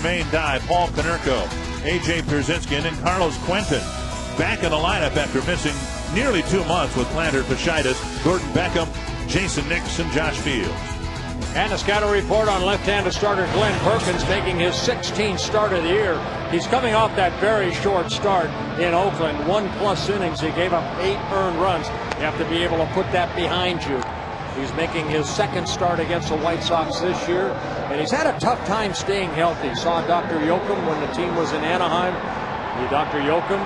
main dive, Paul Konerko, A.J. Pierzynski, and then Carlos Quentin back in the lineup after missing nearly 2 months with plantar fasciitis. Gordon Beckham, Jason Nixon, Josh Fields. And a scouting report on left-handed starter Glenn Perkins making his 16th start of the year. He's coming off that very short start in Oakland. 1+ innings. He gave up 8 earned runs. You have to be able to put that behind you. He's making his 2nd start against the White Sox this year. And he's had a tough time staying healthy. Saw Dr. Yoakum when the team was in Anaheim. Dr. Yoakum,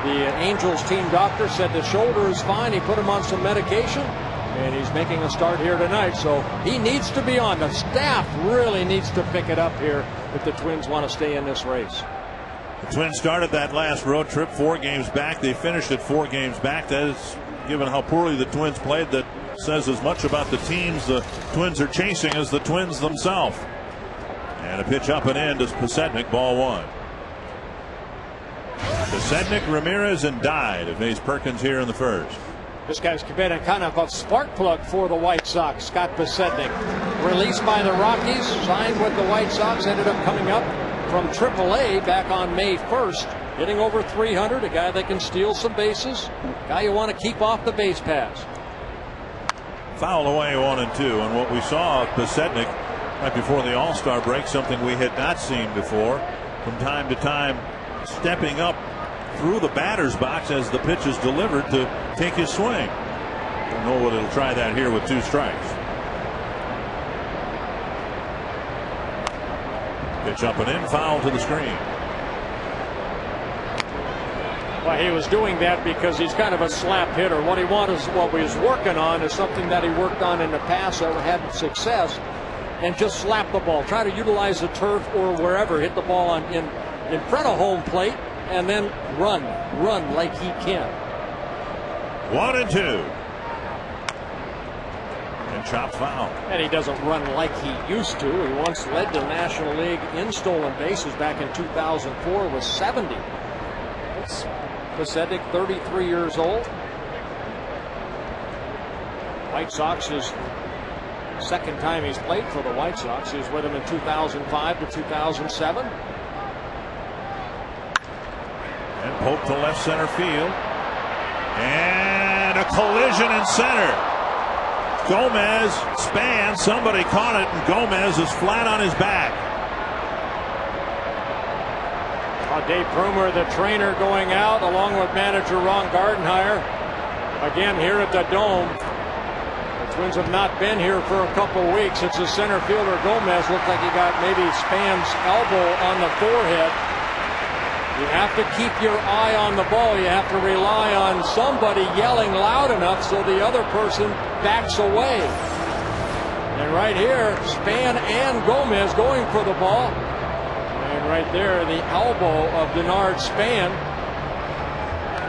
the Angels team doctor, said the shoulder is fine. He put him on some medication. And he's making a start here tonight, so he needs to be on. The staff really needs to pick it up here if the Twins want to stay in this race. The Twins started that last road trip 4 games back. They finished at 4 games back. That is, given how poorly the Twins played, that says as much about the teams the Twins are chasing as the Twins themselves. And a pitch up and in to Pasetnik, ball 1. Pasetnik, Ramirez, and Dye to face Perkins here in the first. This guy's been a kind of a spark plug for the White Sox, Scott Pasetnik. Released by the Rockies, signed with the White Sox, ended up coming up from AAA back on May 1st, hitting over 300, a guy that can steal some bases, a guy you want to keep off the base paths. Foul away 1-2, and what we saw of Pasetnik right before the All-Star break, something we had not seen before, from time to time stepping up through the batter's box as the pitch is delivered to take his swing. Don't know what it'll try that here with 2 strikes. Pitch up and in, foul to the screen. Well, he was doing that because he's kind of a slap hitter. What he was working on is something that he worked on in the past that had success, and just slap the ball. Try to utilize the turf or wherever, hit the ball in front of home plate, and then run like he can. 1-2. And chopped foul. And he doesn't run like he used to. He once led the National League in stolen bases back in 2004 with 70. It's Pasetnik, 33 years old. White Sox is second time he's played for the White Sox. He was with them in 2005 to 2007. And poked to left center field. And a collision in center. Gomez span. Somebody caught it, and Gomez is flat on his back. Dave Prumer, the trainer, going out along with manager Ron Gardenhire. Again here at the Dome. The Twins have not been here for a couple weeks. It's the center fielder Gomez. Looked like he got maybe Span's elbow on the forehead. You have to keep your eye on the ball. You have to rely on somebody yelling loud enough so the other person backs away. And right here, Span and Gomez going for the ball. And right there, the elbow of Denard Span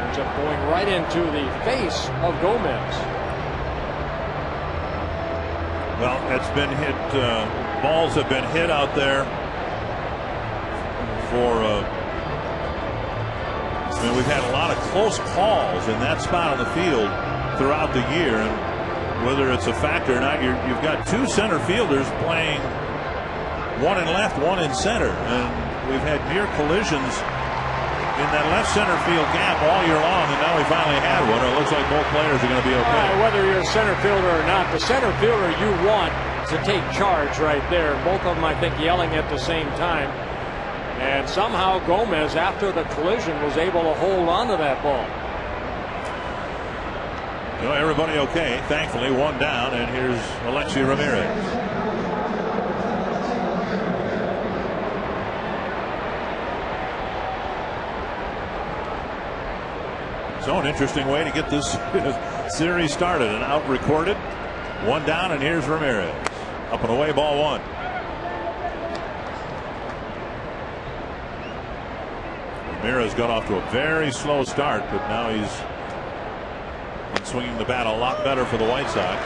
ends up going right into the face of Gomez. Well, it's been hit. Balls have been hit out there for. I mean, we've had a lot of close calls in that spot on the field throughout the year, and whether it's a factor or not, you've got 2 center fielders playing, 1 in left, 1 in center, and we've had near collisions in that left center field gap all year long, and now we finally had one. It looks like both players are going to be okay. Whether you're a center fielder or not, the center fielder you want to take charge right there. Both of them, I think, yelling at the same time. And somehow Gomez, after the collision, was able to hold on to that ball. You know, everybody okay. Thankfully, 1 down, and here's Alexi Ramirez. So an interesting way to get this series started. And out recorded. 1 down, and here's Ramirez. Up and away, ball 1. Ramirez got off to a very slow start, but now he's been swinging the bat a lot better for the White Sox.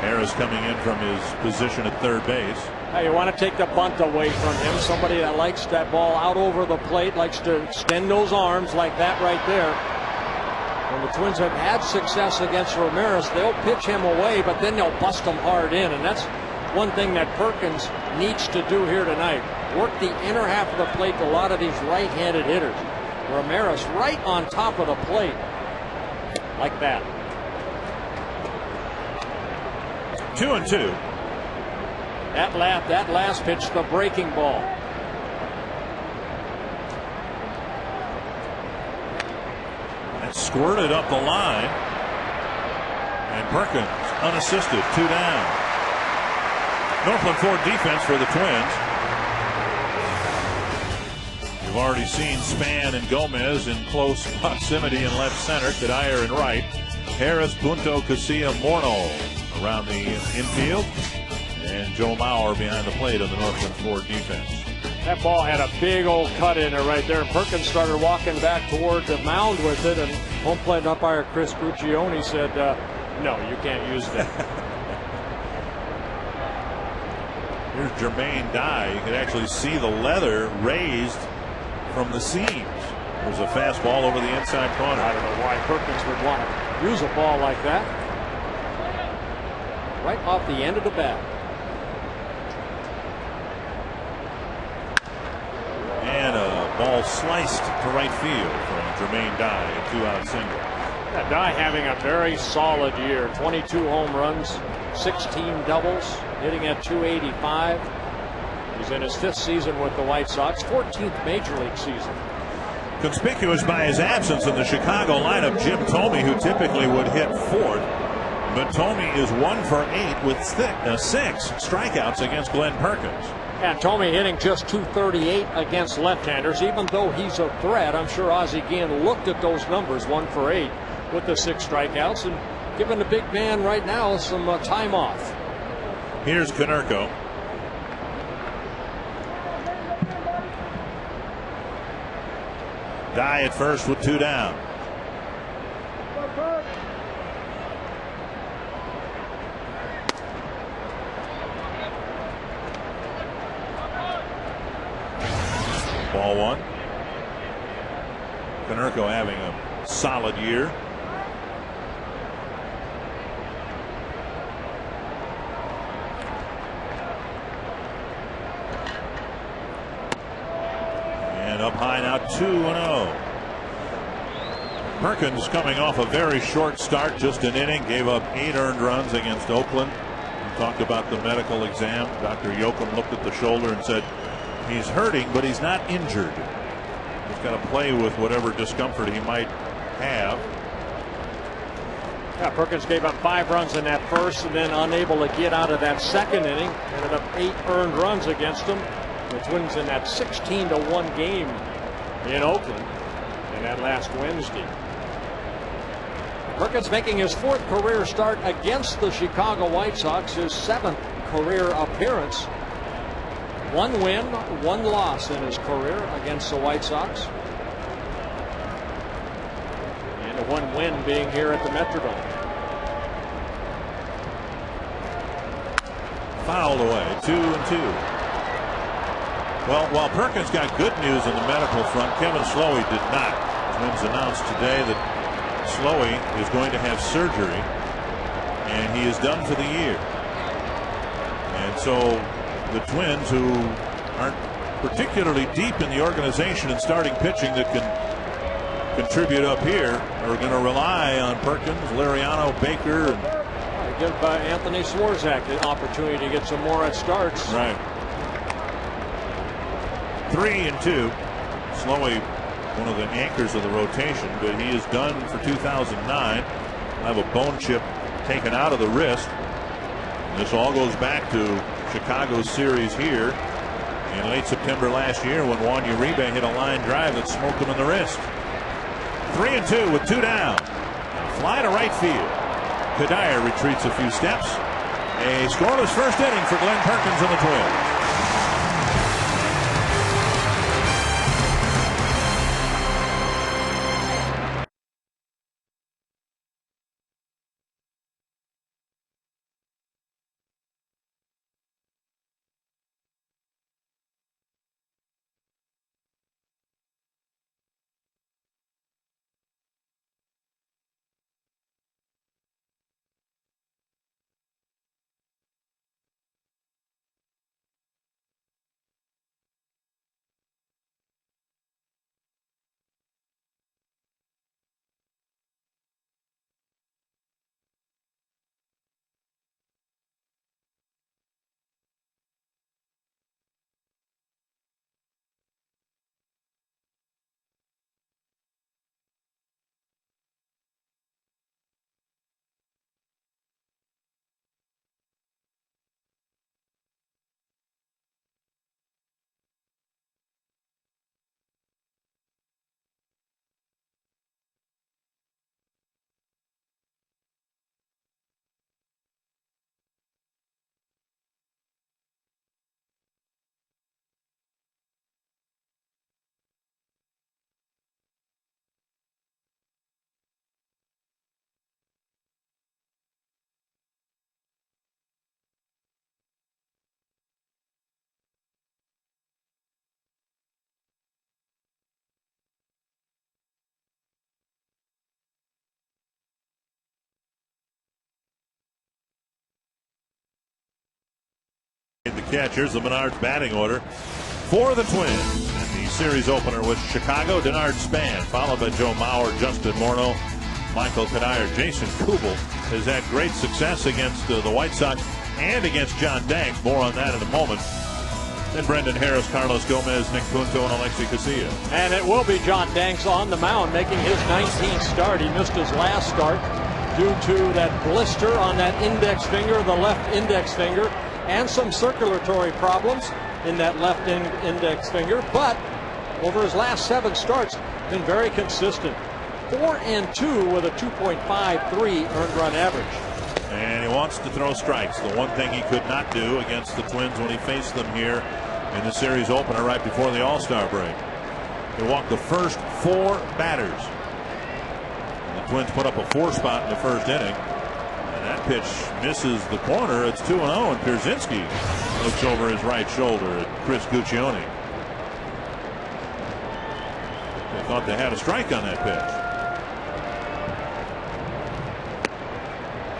Harris coming in from his position at third base. Hey, you want to take the bunt away from him. Somebody that likes that ball out over the plate, likes to extend those arms like that right there. When the Twins have had success against Ramirez, they'll pitch him away, but then they'll bust him hard in. And that's one thing that Perkins needs to do here tonight. Work the inner half of the plate to a lot of these right-handed hitters. Ramirez right on top of the plate. Like that. 2-2. That last pitch, the breaking ball. That squirted up the line. And Perkins unassisted, 2 down. Northland Ford defense for the Twins. We've already seen Span and Gomez in close proximity in left center, Cuddyer in right. Harris, Punto, Casilla, Morneau around the infield. And Joe Mauer behind the plate on the Northland Ford defense. That ball had a big old cut in it right there. Perkins started walking back toward the mound with it, and home plate umpire Chris Guccione said, no, you can't use that. Here's Jermaine Dye. You can actually see the leather raised from the seams. There's a fastball over the inside corner. I don't know why Perkins would want to use a ball like that. Right off the end of the bat. And a ball sliced to right field from Jermaine Dye, a 2-out single. Yeah, Dye having a very solid year. 22 home runs, 16 doubles, hitting at .285. He's in his 5th season with the White Sox, 14th major league season. Conspicuous by his absence in the Chicago lineup, Jim Thome, who typically would hit 4th. But Thome is 1 for 8 with 6 strikeouts against Glenn Perkins. And Thome hitting just .238 against left-handers. Even though he's a threat, I'm sure Ozzie Guillen looked at those numbers, 1 for 8 with the 6 strikeouts, and giving the big man right now some time off. Here's Konerko. Dye at first with 2 down. Ball 1. Konerko having a solid year. And up high now, 2-0. Perkins coming off a very short start, just an inning, gave up 8 earned runs against Oakland. We talked about the medical exam. Dr. Yoakum looked at the shoulder and said, he's hurting, but he's not injured. He's got to play with whatever discomfort he might have. Yeah, Perkins gave up 5 runs in that first and then unable to get out of that second inning. Ended up 8 earned runs against them. The Twins in that 16-1 game in Oakland in that last Wednesday. Perkins making his 4th career start against the Chicago White Sox, his 7th career appearance. 1 win, 1 loss in his career against the White Sox. And a 1 win being here at the Metrodome. Fouled away, 2-2. Well, while Perkins got good news in the medical front, Kevin Slowey did not. Twins announced today that Slowey is going to have surgery, and he is done for the year. And so the Twins, who aren't particularly deep in the organization and starting pitching that can contribute up here, are going to rely on Perkins, Liriano, Baker, and give Anthony Swarzak the opportunity to get some more at starts. Right. 3-2. Slowey, one of the anchors of the rotation, but he is done for 2009. Have a bone chip taken out of the wrist. And this all goes back to Chicago's series here in late September last year when Juan Uribe hit a line drive that smoked him in the wrist. 3-2 with 2 down. Fly to right field. Cuddyer retreats a few steps. A scoreless first inning for Glenn Perkins and the Twins. catch. Here's the Menards batting order for the Twins. And the series opener with Chicago, Denard Span, followed by Joe Mauer, Justin Morneau, Michael Cuddyer. Jason Kubel has had great success against the White Sox and against John Danks. More on that in a moment. Then Brendan Harris, Carlos Gomez, Nick Punto, and Alexi Casilla. And it will be John Danks on the mound making his 19th start. He missed his last start due to that blister on that index finger, the left index finger, and some circulatory problems in that left index finger. But over his last 7 starts, been very consistent. 4-2 with a 2.53 earned run average. And he wants to throw strikes. The one thing he could not do against the Twins when he faced them here in the series opener right before the All-Star break. He walked the first 4 batters. And the Twins put up a 4 spot in the first inning. And that pitch misses the corner. It's 2-0, and Pierzynski looks over his right shoulder at Chris Guccione. They thought they had a strike on that pitch.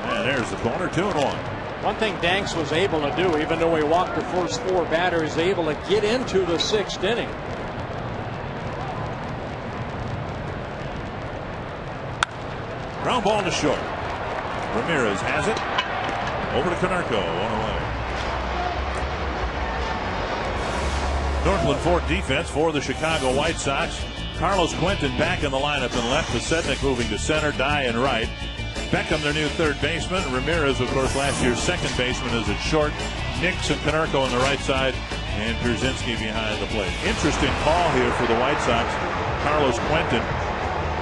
And there's the corner, 2-1. One thing Danks was able to do, even though he walked the first 4 batters, able to get into the 6th inning. Ground ball to short. Ramirez has it. Over to Konerko, on away. Northland Ford defense for the Chicago White Sox. Carlos Quentin back in the lineup and left. Pasetnik moving to center. Dye and right. Beckham, their new third baseman. Ramirez, of course, last year's second baseman, is at short. Nix and Konerko on the right side, and Pierzynski behind the plate. Interesting call here for the White Sox. Carlos Quentin,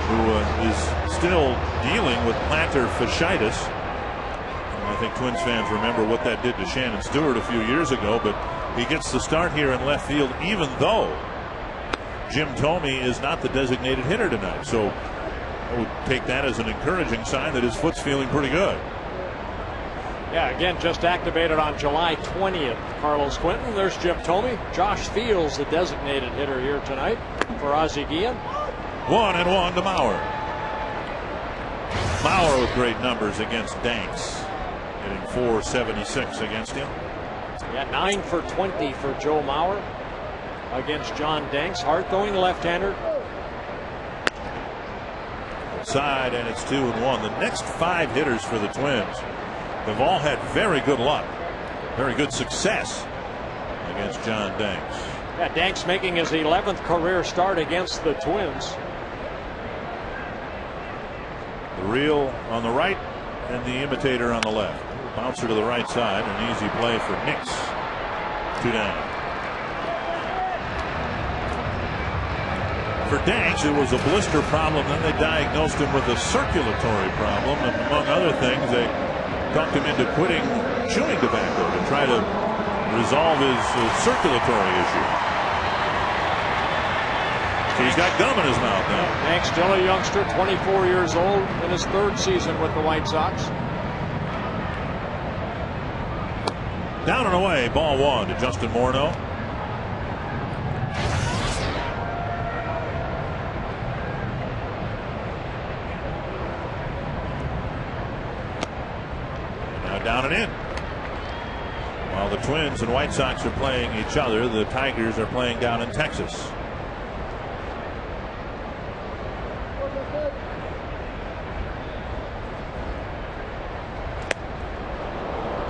who is still dealing with plantar fasciitis. I think Twins fans remember what that did to Shannon Stewart a few years ago, but he gets the start here in left field, even though Jim Thome is not the designated hitter tonight. So I would take that as an encouraging sign that his foot's feeling pretty good. Yeah, again, just activated on July 20th. Carlos Quentin. There's Jim Thome. Josh Fields, the designated hitter here tonight for Ozzie Guillen. 1-1 to Mauer. Mauer with great numbers against Danks, hitting .476 against him. Yeah, 9 for 20 for Joe Mauer against John Danks. Hard-throwing left-hander. Side, and it's 2-1. The next 5 hitters for the Twins have all had very good luck, very good success against John Danks. Yeah, Danks making his 11th career start against the Twins. The real on the right and the imitator on the left. Bouncer to the right side, an easy play for Nix. 2 down. For Danks, it was a blister problem. Then they diagnosed him with a circulatory problem, and among other things, they talked him into quitting chewing tobacco to try to resolve his circulatory issue. So he's got gum in his mouth now. Danks, still a youngster, 24 years old, in his 3rd season with the White Sox. Down and away, ball 1 to Justin Morneau. Down and in. While the Twins and White Sox are playing each other, the Tigers are playing down in Texas.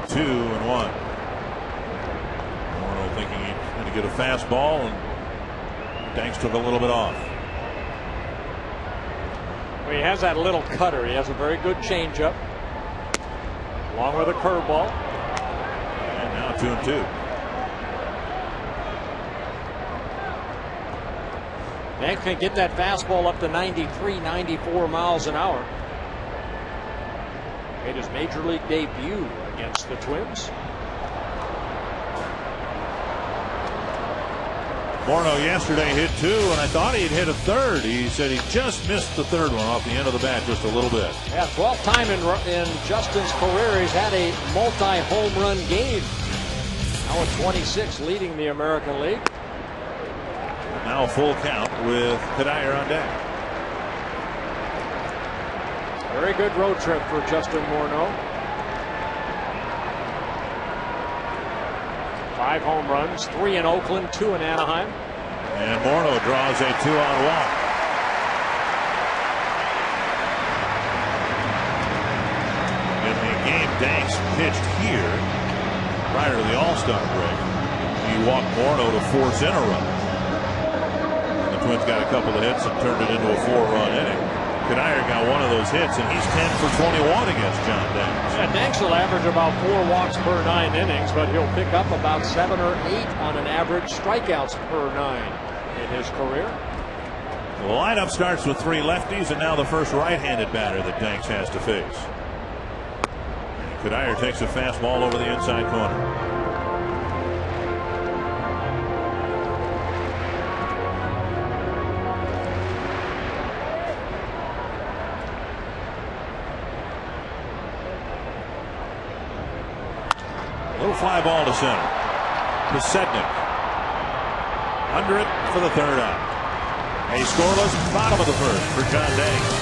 Two and 1. Morneau thinking he's going to get a fastball, and Danks took a little bit off. Well, he has that little cutter. He has a very good changeup, along with a curveball. And now 2-2. Danks can get that fastball up to 93, 94 miles an hour. Made his major league debut against the Twins. Morneau yesterday hit 2, and I thought he'd hit a 3rd. He said he just missed the 3rd one off the end of the bat just a little bit. Yeah, 12th time in Justin's career he's had a multi-home run game. Now at 26, leading the American League. Now a full count with Cuddyer on deck. Very good road trip for Justin Morneau. 5 home runs, 3 in Oakland, 2 in Anaheim. And Morneau draws a 2-out walk. In the game Danks pitched here prior to the All-Star break, he walked Morneau to force in a run. And the Twins got a couple of hits and turned it into a 4-run inning. Cuddyer got one of those hits, and he's 10 for 21 against John Danks. Yeah, Danks will average about 4 walks per 9 innings, but he'll pick up about 7 or 8 on an average strikeouts per 9 in his career. The lineup starts with 3 lefties, and now the first right-handed batter that Danks has to face. Cuddyer takes a fastball over the inside corner. Little fly ball to center. Pasednik under it for the 3rd out. A scoreless bottom of the 1st for John Danks.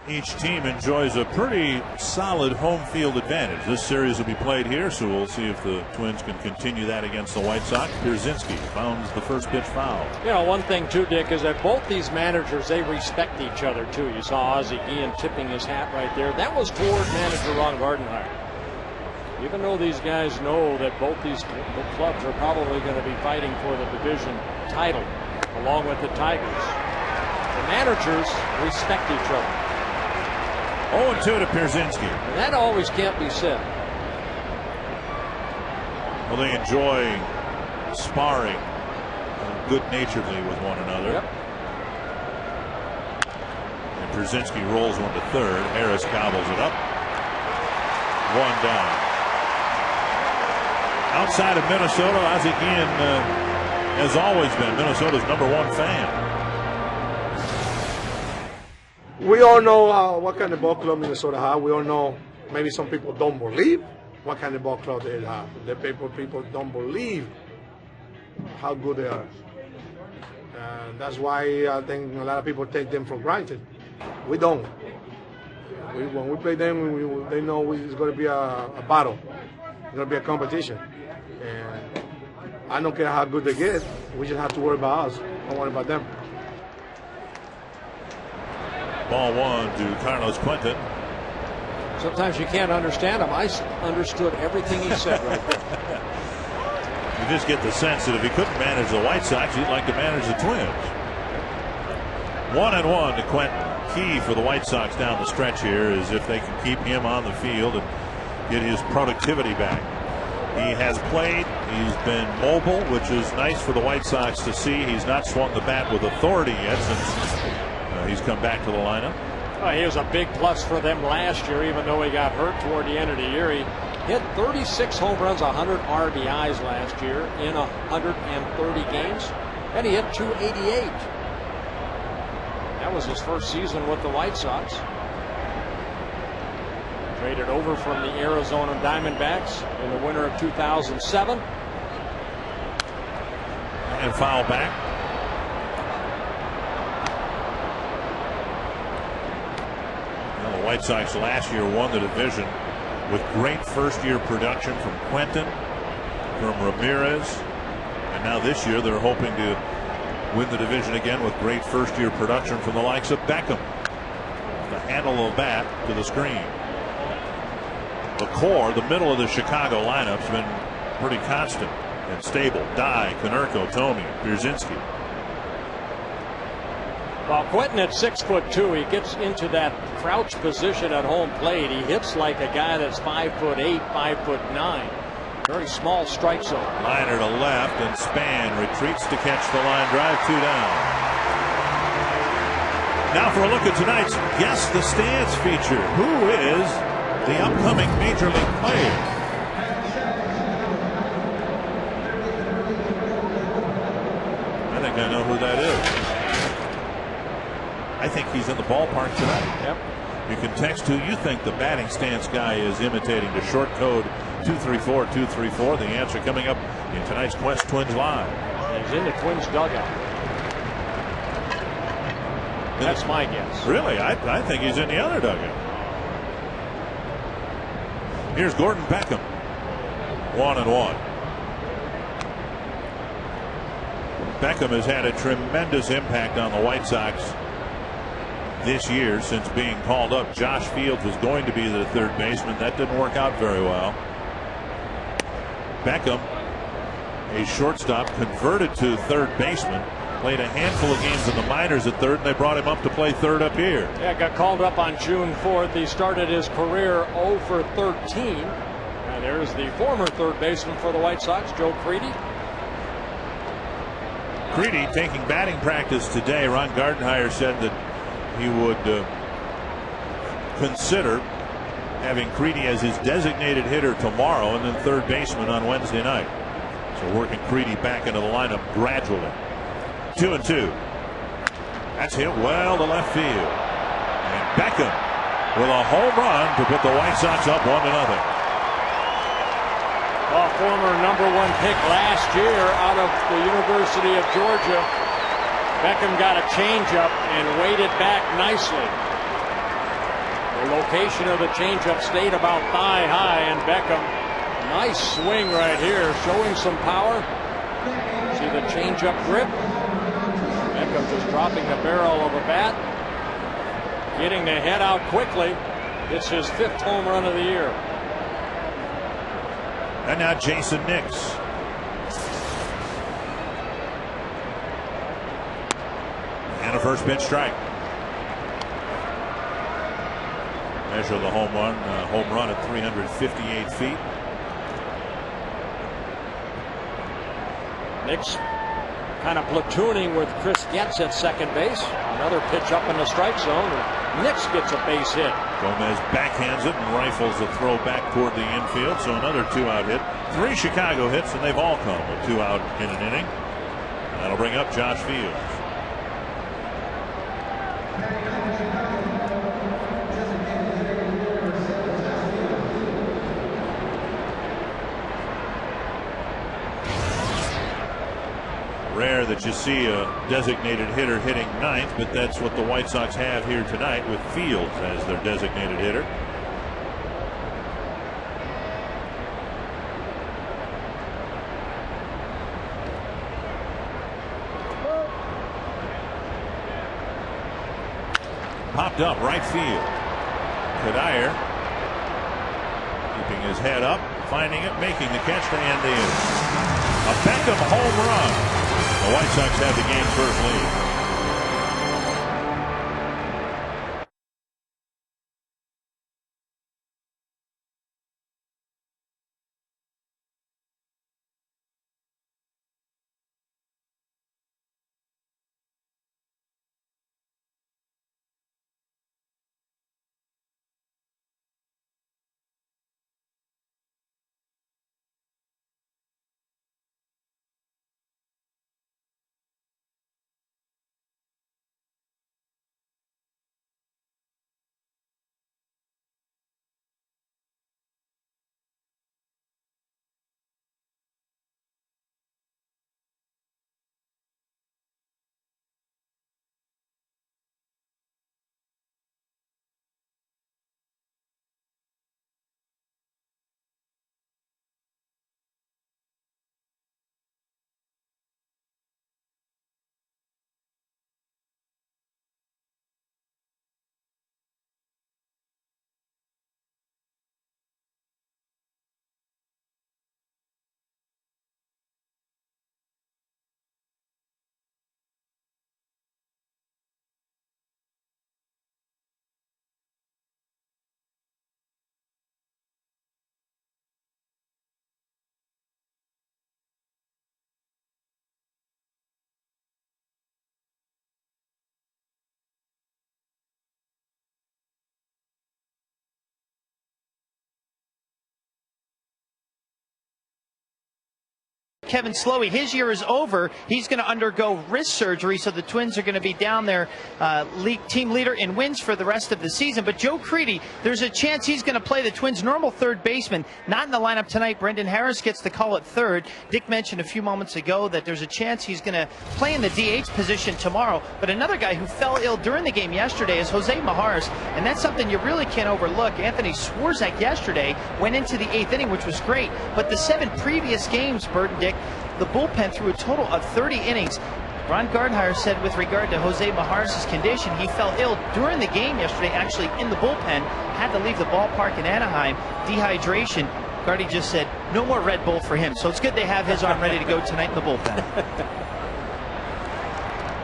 Each team enjoys a pretty solid home field advantage. This series will be played here, so we'll see if the Twins can continue that against the White Sox. Pierzynski founds the first pitch foul. You know, one thing too, Dick, is that both these managers, they respect each other too. You saw Ozzie Guillen tipping his hat right there. That was toward manager Ron Gardenhire. Even though these guys know that both these clubs are probably going to be fighting for the division title along with the Tigers, the managers respect each other. 0-2 to Pierzynski. And that always can't be said. Well, they enjoy sparring good-naturedly with one another. Yep. And Pierzynski rolls one to 3rd. Harris gobbles it up. 1 down. Outside of Minnesota, Ozzie Guillen has always been Minnesota's #1 fan. We all know what kind of ball club Minnesota have. We all know maybe some people don't believe what kind of ball club they have. The people don't believe how good they are. And that's why I think a lot of people take them for granted. We don't. When we play them, they know it's going to be a battle. It's going to be a competition. And I don't care how good they get. We just have to worry about us. Don't worry about them. Ball 1 to Carlos Quentin. Sometimes you can't understand him. I understood everything he said right there. You just get the sense that if he couldn't manage the White Sox, he'd like to manage the Twins. 1-1 to Quentin. Key for the White Sox down the stretch here is if they can keep him on the field and get his productivity back. He has played. He's been mobile, which is nice for the White Sox to see. He's not swung the bat with authority yet since he's come back to the lineup. He was a big plus for them last year, even though he got hurt toward the end of the year. He hit 36 home runs, 100 RBIs last year in 130 games, and he hit 288. That was his first season with the White Sox. Traded over from the Arizona Diamondbacks in the winter of 2007. And foul back. Well, the White Sox last year won the division with great first-year production from Quentin, from Ramirez, and now this year they're hoping to win the division again with great first-year production from the likes of Beckham. The handle of the bat to the screen. The core, the middle of the Chicago lineup's been pretty constant and stable. Dye, Konerko, Thome, Pierzynski. Well, Quentin at 6'2", he gets into that crouch position at home plate. He hits like a guy that's 5'8", 5'9". Very small strike zone. Liner to left, and Span retreats to catch the line drive. 2 down. Now for a look at tonight's Guess the Stands feature. Who is the upcoming Major League player? I think I know who that is. I think he's in the ballpark tonight. Yep. You can text who you think the batting stance guy is imitating to short code 234-234. The answer coming up in tonight's Quest Twins Live. He's in the Twins dugout. That's my guess. Really? I think he's in the other dugout. Here's Gordon Beckham. 1-1. Beckham has had a tremendous impact on the White Sox this year since being called up. Josh Fields was going to be the third baseman. That didn't work out very well. Beckham, a shortstop, converted to third baseman. Played a handful of games in the minors at third, and they brought him up to play third up here. Yeah, got called up on June 4th. He started his career 0 for 13. And there's the former third baseman for the White Sox, Joe Crede. Crede taking batting practice today. Ron Gardenhire said that he would consider having Crede as his designated hitter tomorrow and then third baseman on Wednesday night. So working Crede back into the lineup gradually. 2-2. That's hit well to left field. And Beckham with a home run to put the White Sox up 1-0. Well, former #1 pick last year out of the University of Georgia. Beckham got a changeup and weighted back nicely. The location of the changeup stayed about thigh high, and Beckham, nice swing right here, showing some power. See the changeup grip. Beckham just dropping the barrel of a bat, getting the head out quickly. It's his 5th home run of the year. And now Jason Nix. And a first pitch strike. Measure the home run at 358 feet. Nix kind of platooning with Chris Getz at second base. Another pitch up in the strike zone, and Nix gets a base hit. Gomez backhands it and rifles the throw back toward the infield. So another 2-out hit. 3 Chicago hits, and they've all come with 2 out in an inning. That'll bring up Josh Fields. Rare that you see a designated hitter hitting 9th, but that's what the White Sox have here tonight with Fields as their designated hitter. Popped up right field. Cuddyer keeping his head up, finding it, making the catch to end the inning. A Beckham home run. The White Sox have the game's first lead. Kevin Slowey. His year is over. He's going to undergo wrist surgery, so the Twins are going to be down there team leader in wins for the rest of the season. But Joe Crede, there's a chance he's going to play the Twins' normal third baseman. Not in the lineup tonight. Brendan Harris gets the call at third. Dick mentioned a few moments ago that there's a chance he's going to play in the DH position tomorrow. But another guy who fell ill during the game yesterday is Jose Majares, and that's something you really can't overlook. Anthony Swarzak yesterday went into the 8th inning, which was great. But the 7 previous games, Bert and Dick, the bullpen threw a total of 30 innings. Ron Gardenhire said with regard to Jose Majares' condition, he fell ill during the game yesterday, actually in the bullpen, had to leave the ballpark in Anaheim, dehydration. Gardy just said no more Red Bull for him, so it's good they have his arm ready to go tonight in the bullpen.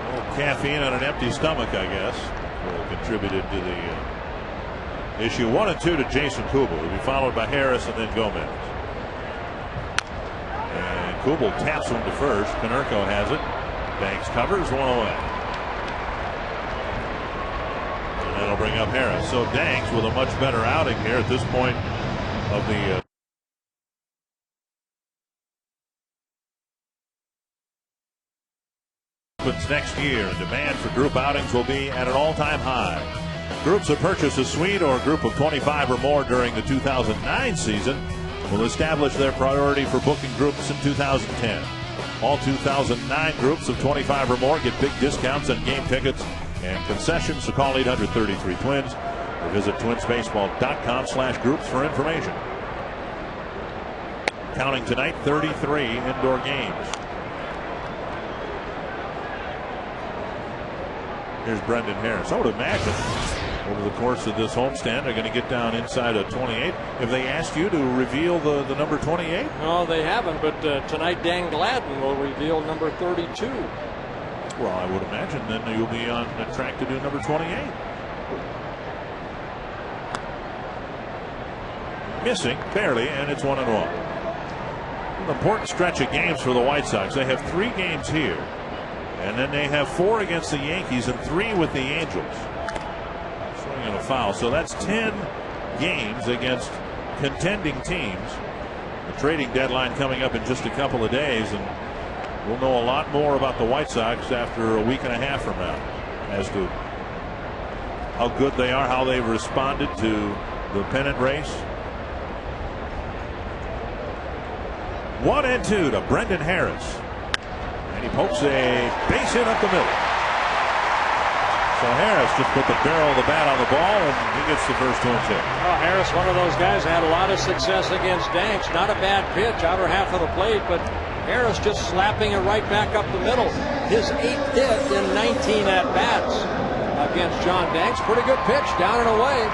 A little caffeine on an empty stomach, I guess, contributed to the issue. 1-2 to Jason Kubel. He'll be followed by Harris and then Gomez. And Kubel taps him to first. Konerko has it. Banks covers, 1 away. And that'll bring up Harris. So Danks with a much better outing here at this point of the next year. Demand for group outings will be at an all-time high. Groups that purchase a suite or a group of 25 or more during the 2009 season will establish their priority for booking groups in 2010. All 2009 groups of 25 or more get big discounts on game tickets and concessions, so call 800-33-TWINS or visit twinsbaseball.com/groups for information. Counting tonight, 33 indoor games. Here's Brendan Harris. I would imagine over the course of this homestand they're going to get down inside of 28. Have they asked you to reveal the number 28? No, they haven't, but tonight Dan Gladden will reveal number 32. Well, I would imagine then you'll be on the track to do number 28. Missing, barely, and it's 1-1. An important stretch of games for the White Sox. They have 3 games here, and then they have 4 against the Yankees and 3 with the Angels. Swing and a foul. So that's 10 games against contending teams. The trading deadline coming up in just a couple of days, and we'll know a lot more about the White Sox after a week and a half from now as to how good they are, how they've responded to the pennant race. 1-2 to Brendan Harris. And he pokes a base hit up the middle. So Harris just put the barrel of the bat on the ball, and he gets the first 2 hit. Oh, Harris, one of those guys, had a lot of success against Danks. Not a bad pitch, outer half of the plate, but Harris just slapping it right back up the middle. His 8th hit in 19 at-bats against John Danks. Pretty good pitch, down and away.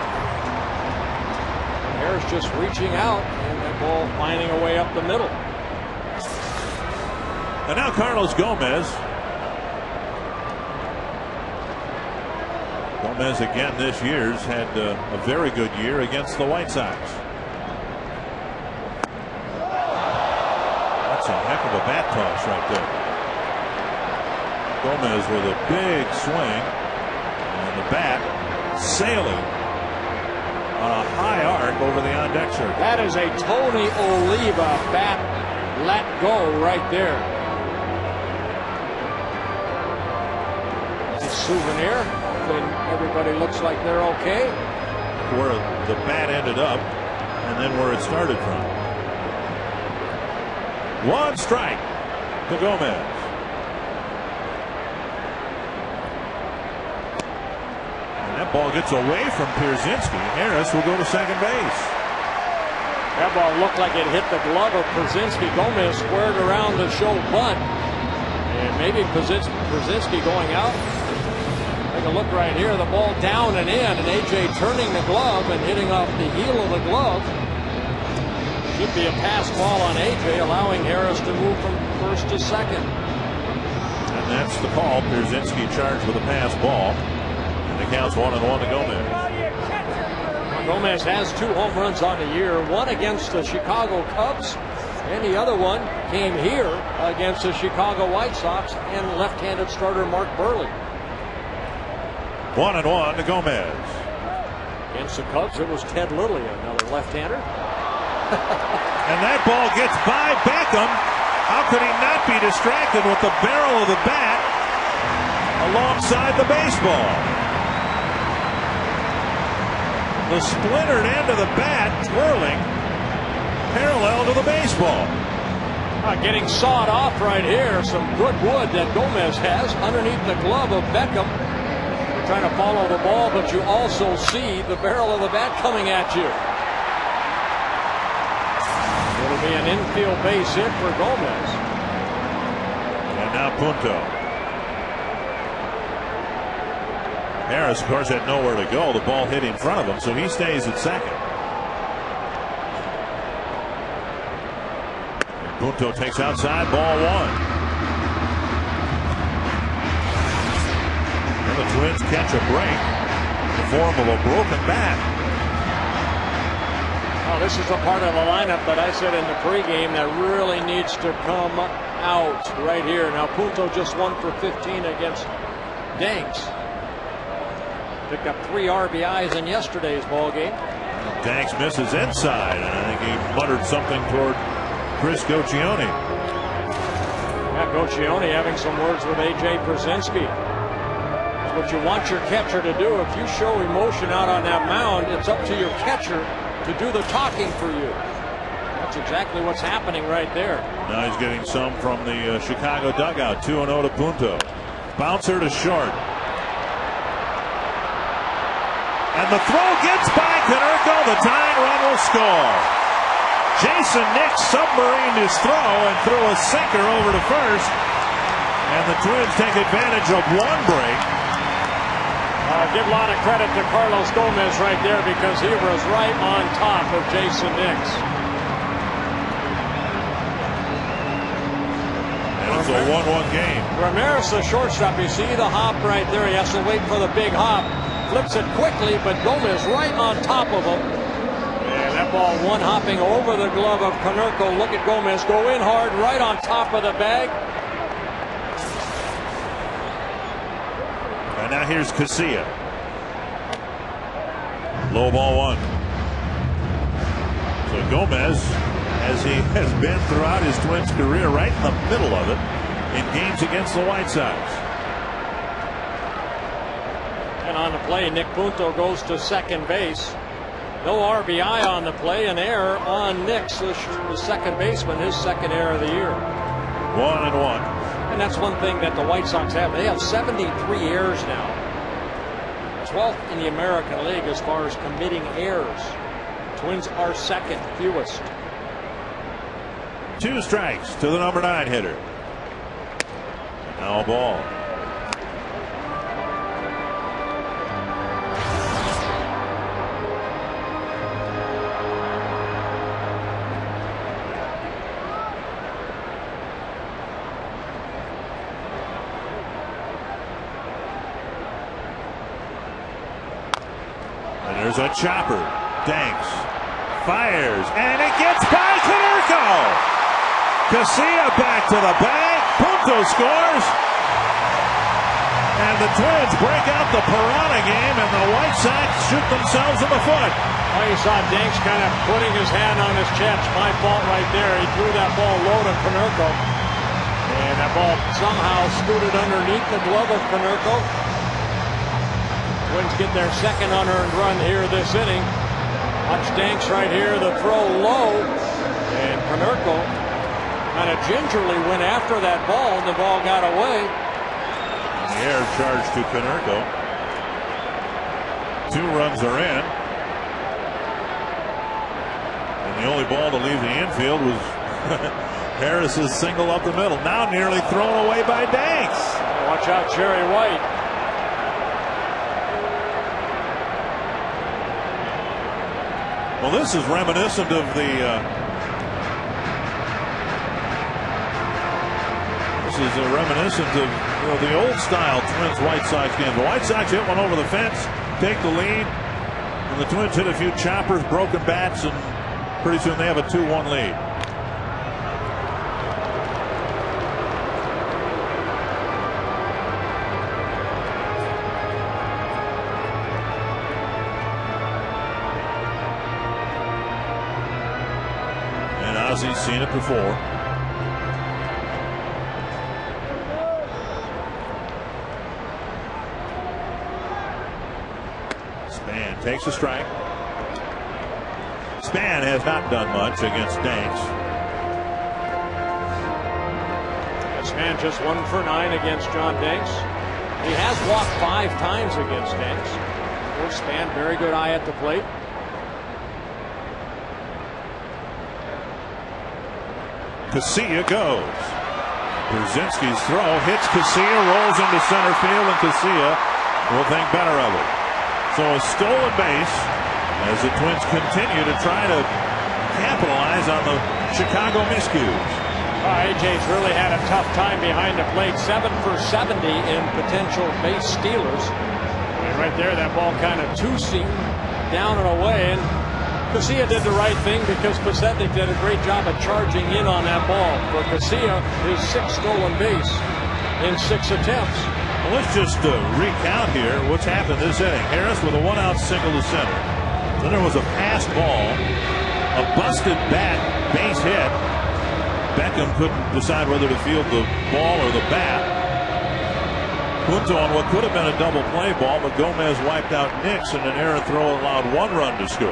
Harris just reaching out, and that ball finding a way up the middle. And now Carlos Gomez. Gomez again this year's had a very good year against the White Sox. That's a heck of a bat toss right there. Gomez with a big swing, and the bat sailing on a high arc over the on-deck circle. That is a Tony Oliva bat let go right there. A souvenir. Then everybody looks like they're okay. Where the bat ended up and then where it started from. 1 strike to Gomez. And that ball gets away from Pierzynski. Harris will go to second base. That ball looked like it hit the glove of Pierzynski. Gomez squared around to show bunt. And maybe Pierzynski going out. Take a look right here. The ball down and in, and A.J. turning the glove and hitting off the heel of the glove. Should be a pass ball on A.J., allowing Harris to move from first to second. And that's the call. Pierzynski charged with a pass ball. And it counts 1-1 to Gomez. Gomez has 2 home runs on the year, one against the Chicago Cubs, and the other one came here against the Chicago White Sox and left-handed starter Mark Buehrle. 1-1 to Gomez. Against the Cubs, it was Ted Lilly, another left-hander. And that ball gets by Beckham How could he not be distracted with the barrel of the bat alongside the baseball? The splintered end of the bat twirling parallel to the baseball. Getting sawed off right here. Some good wood that Gomez has underneath the glove of Beckham. You're trying to follow the ball, but you also see the barrel of the bat coming at you. It'll be an infield base hit for Gomez. And now Punto. Harris, of course, had nowhere to go. The ball hit in front of him, so he stays at second. Punto takes outside, ball one. And the Twins catch a break in the form of a broken bat. Oh, this is the part of the lineup that I said in the pregame that really needs to come out right here. Now Punto just 1 for 15 against Danks. Picked up 3 RBIs in yesterday's ball game. Danks misses inside, and I think he muttered something toward Chris Goccione. Yeah, Goccione having some words with A.J. Przinsky. That's what you want your catcher to do. If you show emotion out on that mound, it's up to your catcher to do the talking for you. That's exactly what's happening right there. Now he's getting some from the Chicago dugout. 2-0 to Punto. Bouncer to short. And the throw gets by Konerko. The tying run will score. Jason Nix submarined his throw and threw a sinker over to first. And the Twins take advantage of one break. Give a lot of credit to Carlos Gomez right there because he was right on top of Jason Nix. And it's a 1-1 game. Ramirez, the shortstop, you see the hop right there. He has to wait for the big hop. Flips it quickly, but Gomez right on top of him. And that ball one hopping over the glove of Konerko. Look at Gomez go in hard right on top of the bag. And now here's Casilla. Low ball one. So Gomez, as he has been throughout his Twins career, right in the middle of it in games against the White Sox. And on the play, Nick Punto goes to second base. No RBI on the play, an error on Nix, the second baseman, his second error of the year. 1-1. And that's one thing that the White Sox have. They have 73 errors now. 12th in the American League as far as committing errors. Twins are second fewest. 2 strikes to the number 9 hitter. Now a ball. And there's a chopper. Danks fires, and it gets by Konerko. Casilla back to the bag. Punto scores. And the Twins break out the Piranha game, and the White Sox shoot themselves in the foot. Oh, you saw Danks kind of putting his hand on his chest. My fault right there. He threw that ball low to Konerko. And that ball somehow scooted underneath the glove of Konerko. Twins get their second unearned run here this inning. Watch Danks right here, the throw low. And Konerko kind of gingerly went after that ball, and the ball got away. The air charge to Konerko. 2 runs are in. And the only ball to leave the infield was Harris's single up the middle. Now nearly thrown away by Danks. Watch out, Cherry White. Well, this is reminiscent of the the old style Twins White Sox games. The White Sox hit one over the fence, take the lead, and the Twins hit a few choppers, broken bats, and pretty soon they have a 2-1 lead. And Ozzy's seen it before. takes a strike. Span has not done much against Danks. Span just 1 for 9 against John Danks. He has walked 5 times against Danks. Poor Span, very good eye at the plate. Casilla goes. Brzezinski's throw hits Casilla, rolls into center field, and Casilla will think better of it. So a stolen base as the Twins continue to try to capitalize on the Chicago miscues. AJ's really had a tough time behind the plate. 7 for 70 in potential base stealers. And right there, that ball kind of two-seam down and away. And Casilla did the right thing because Pasetnik did a great job of charging in on that ball. For Casilla, his 6th stolen base in 6 attempts. Well, let's just recount here what's happened this inning. Harris with a 1-out single to center. Then there was a pass ball, a busted bat, base hit. Beckham couldn't decide whether to field the ball or the bat. Punto on what could have been a double play ball, but Gomez wiped out Nix, and an errant throw allowed 1 run to score.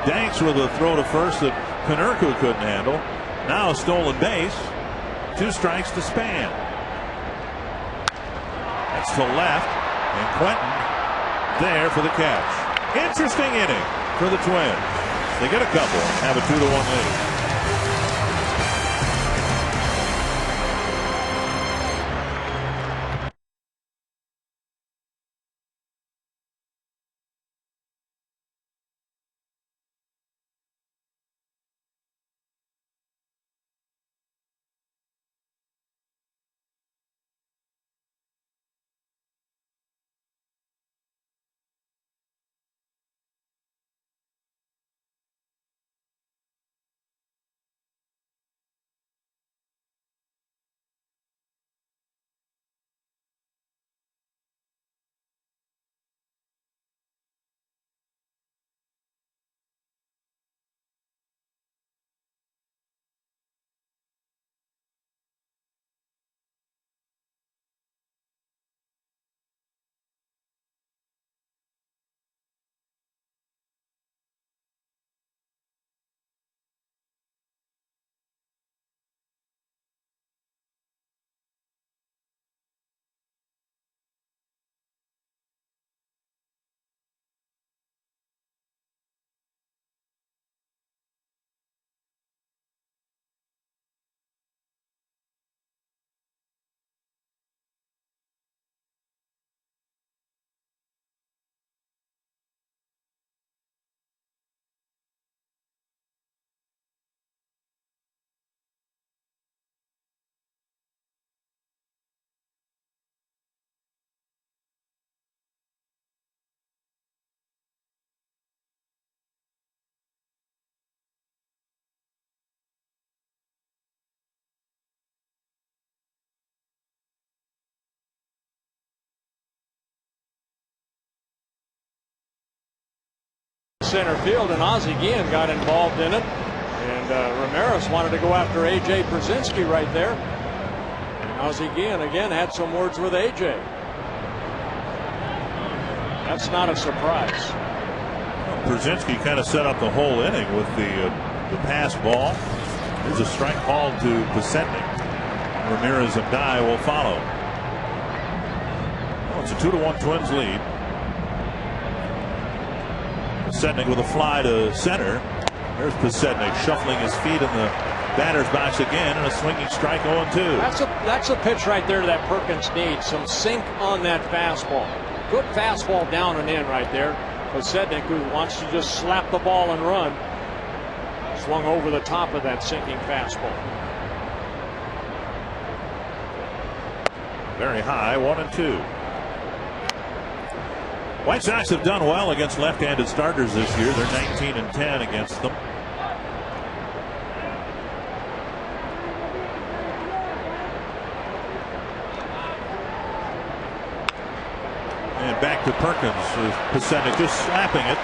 Danks with a throw to first that Konerko couldn't handle. Now a stolen base. 2 strikes to Span. That's to left, and Quentin there for the catch. Interesting inning for the Twins. They get a couple, have a 2-1 lead. Center field, and Ozzie Guillen got involved in it, and Ramirez wanted to go after AJ Brzezinski right there. And Ozzie Guillen again had some words with AJ. That's not a surprise. Well, Brzezinski kind of set up the whole inning with the pass ball. There's a strike called to Pasetnik. Ramirez and Dye will follow. Well, it's a 2-1 Twins lead. Pasetnik with a fly to center. There's Pasetnik shuffling his feet in the batter's box again, and a swinging strike 0-2. That's a pitch right there that Perkins needs. Some sink on that fastball. Good fastball down and in right there. Pasetnik, who wants to just slap the ball and run, swung over the top of that sinking fastball. Very high, 1-2. White Sox have done well against left-handed starters this year. They're 19-10 against them. And back to Perkins. Pasetnik just slapping it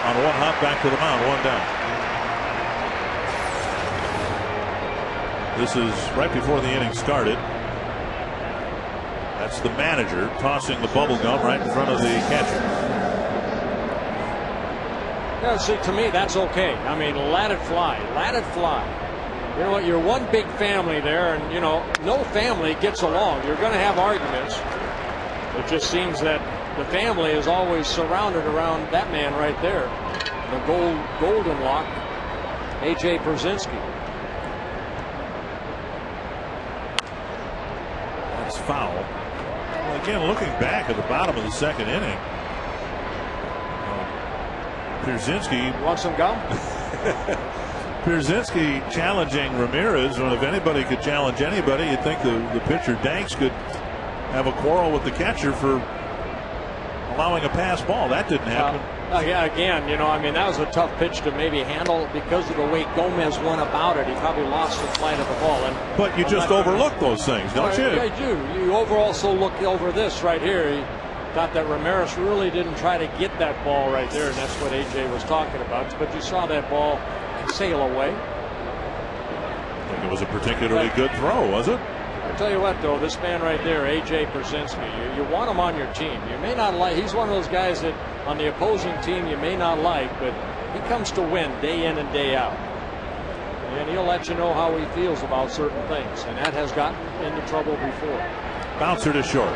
on 1 hop back to the mound, 1 down. This is right before the inning started. That's the manager tossing the bubble gum right in front of the catcher. Yeah, see, to me, that's okay. I mean, let it fly. Let it fly. You know what? You're one big family there, and, you know, no family gets along. You're going to have arguments. It just seems that the family is always surrounded around that man right there. The golden lock, A.J. Pierzynski. That's foul. Well, again, looking back at the bottom of the second inning, Pierzynski. Want some gum? Pierzynski challenging Ramirez. Well, if anybody could challenge anybody, you'd think the pitcher Danks could have a quarrel with the catcher for allowing a pass ball. That didn't happen. Again, you know, I mean, that was a tough pitch to maybe handle because of the way Gomez went about it. He probably lost the flight of the ball. But you just overlook those things, don't you? I do. You also look over this right here. He thought that Ramirez really didn't try to get that ball right there, and that's what A.J. was talking about. But you saw that ball sail away. I think it was a particularly good throw, was it? I tell you what, though, this man right there, A.J. Pierzynski, you want him on your team. You may not like. He's one of those guys that on the opposing team you may not like, but he comes to win day in and day out. And he'll let you know how he feels about certain things, and that has gotten into trouble before. Bouncer to short.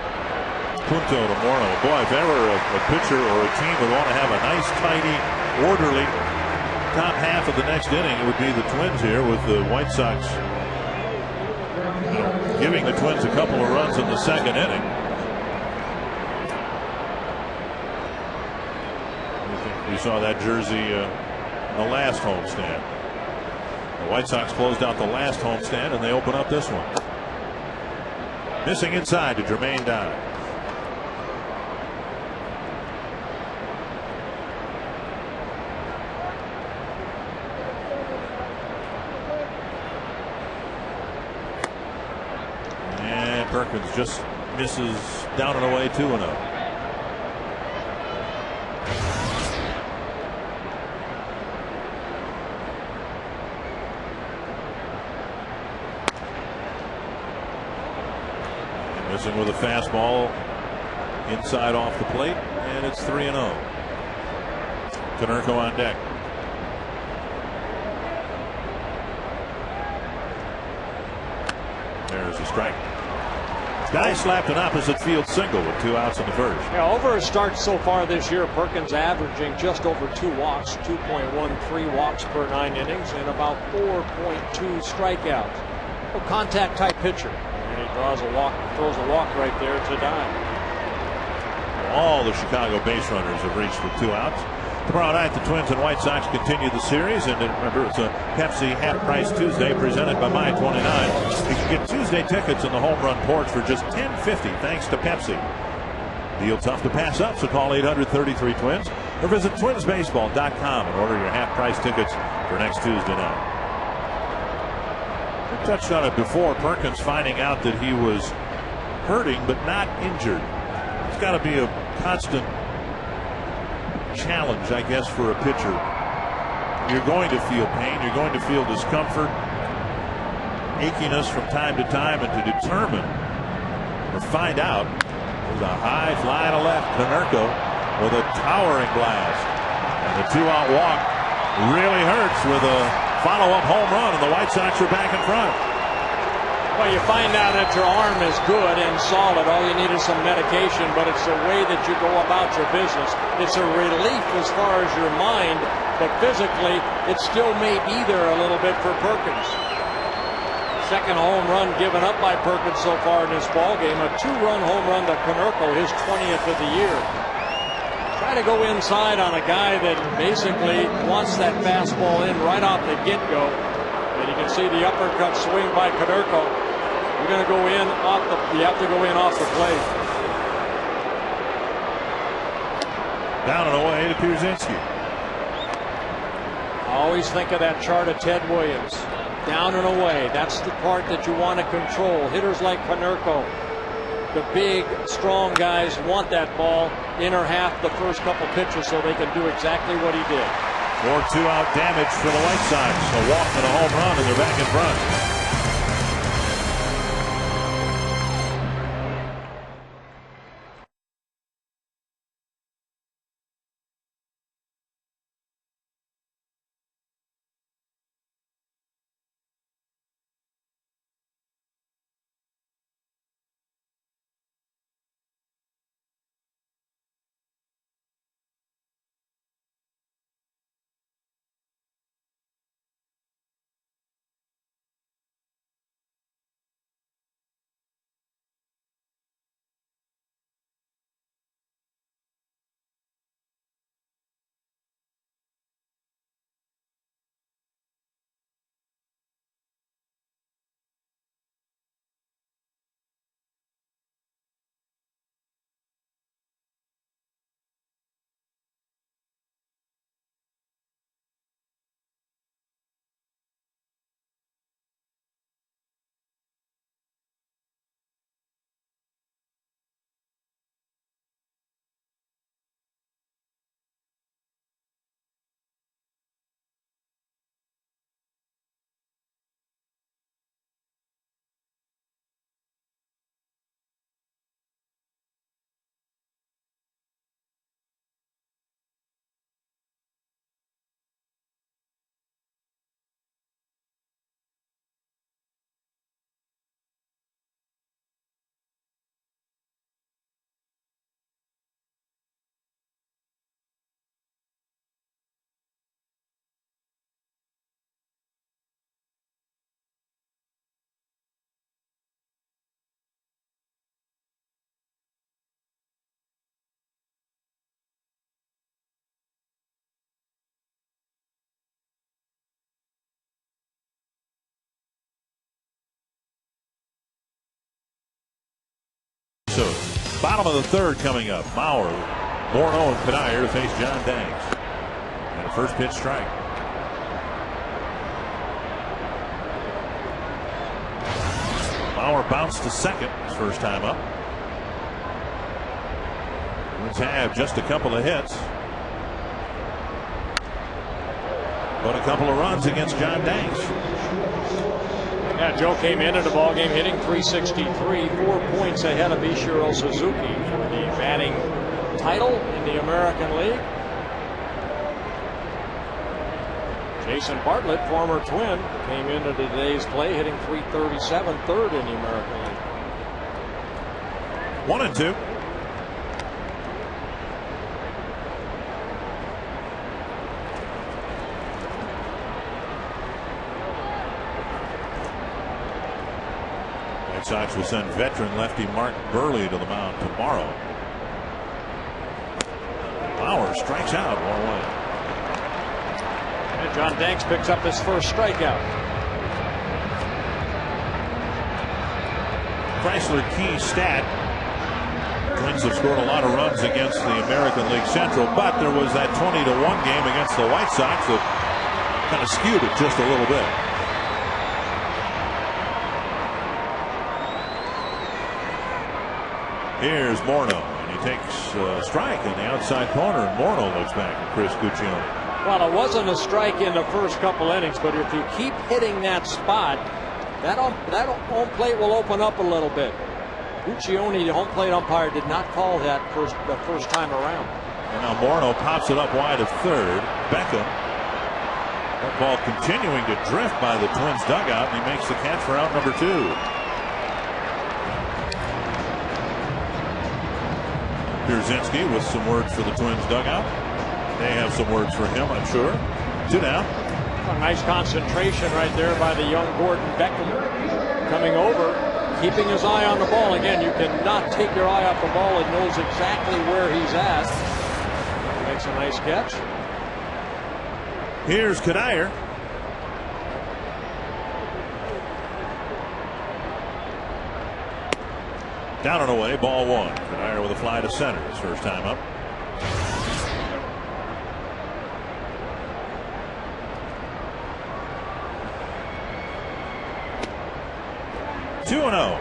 Punto to Morneau. Boy, if ever a pitcher or a team would want to have a nice, tidy, orderly top half of the next inning, it would be the Twins here, with the White Sox giving the Twins a couple of runs in the second inning. We saw that jersey the last homestand. The White Sox closed out the last homestand, and they open up this one. Missing inside to Jermaine Dye. And Perkins just misses down and away 2-0. Missing with a fastball inside off the plate, and it's 3-0. Konerko on deck. There's a strike. Guy slapped an opposite field single with 2 outs in the first. Yeah, over his start so far this year, Perkins averaging just over 2 walks, 2.13 walks per 9 innings, and about 4.2 strikeouts. A contact type pitcher. And he draws a walk, throws a walk right there to Dye. All the Chicago base runners have reached with 2 outs. Tomorrow night, the Twins and White Sox continue the series, and remember, it's a Pepsi Half Price Tuesday presented by My 29. You can get Tuesday tickets in the home run porch for just $10.50 thanks to Pepsi. Deal tough to pass up, so call 800-33-TWINS or visit twinsbaseball.com and order your half price tickets for next Tuesday night. I touched on it before. Perkins finding out that he was hurting but not injured. It's got to be a constant challenge, I guess, for a pitcher. You're going to feel pain, you're going to feel discomfort, achiness from time to time, and to determine or find out, there's a high fly to left. Konerko with a towering blast, and the 2-out walk really hurts with a follow-up home run, and the White Sox are back in front. Well, you find out that your arm is good and solid. All you need is some medication, but it's the way that you go about your business. It's a relief as far as your mind, but physically, it still may be there a little bit for Perkins. Second home run given up by Perkins so far in this ball game. A 2-run home run to Konerko, his 20th of the year. Try to go inside on a guy that basically wants that fastball in right off the get-go. And you can see the uppercut swing by Konerko. You're going to go in off the. You have to go in off the plate. Down and away to Pierzynski. I always think of that chart of Ted Williams. Down and away. That's the part that you want to control. Hitters like Konerko, the big, strong guys, want that ball inner half the first couple pitches so they can do exactly what he did. More 2-out damage for the White Sox. A walk and a home run, and they're back in front. Bottom of the third coming up. Mauer, Morneau, and Cuddyer to face John Danks. And a first pitch strike. Mauer bounced to second his first time up. Twins have just a couple of hits, but a couple of runs against John Danks. Yeah, Joe came into the ballgame hitting .363, 4 points ahead of Ichiro Suzuki for the batting title in the American League. Jason Bartlett, former Twin, came into today's play hitting .337, third in the American League. 1-2. Red Sox will send veteran lefty Mark Burley to the mound tomorrow. Mauer strikes out 1-1. And John Danks picks up his first strikeout. Chrysler key stat. Twins have scored a lot of runs against the American League Central, but there was that 20-1 game against the White Sox that kind of skewed it just a little bit. Here's Morneau, and he takes a strike in the outside corner, and Morneau looks back at Chris Guccione. Well, it wasn't a strike in the first couple innings, but if you keep hitting that spot, that home plate will open up a little bit. Guccione, the home plate umpire, did not call that the first time around. And now Morneau pops it up wide of third. Beckham. That ball continuing to drift by the Twins dugout, and he makes the catch for out number 2. Pierzynski with some words for the Twins dugout. They have some words for him, I'm sure. 2 down. A nice concentration right there by the young Gordon Beckham. Coming over, keeping his eye on the ball. Again, you cannot take your eye off the ball. It knows exactly where he's at. Makes a nice catch. Here's Cuddyer. Down and away, ball 1. Cuddyer with a fly to center his first time up. Two and 0.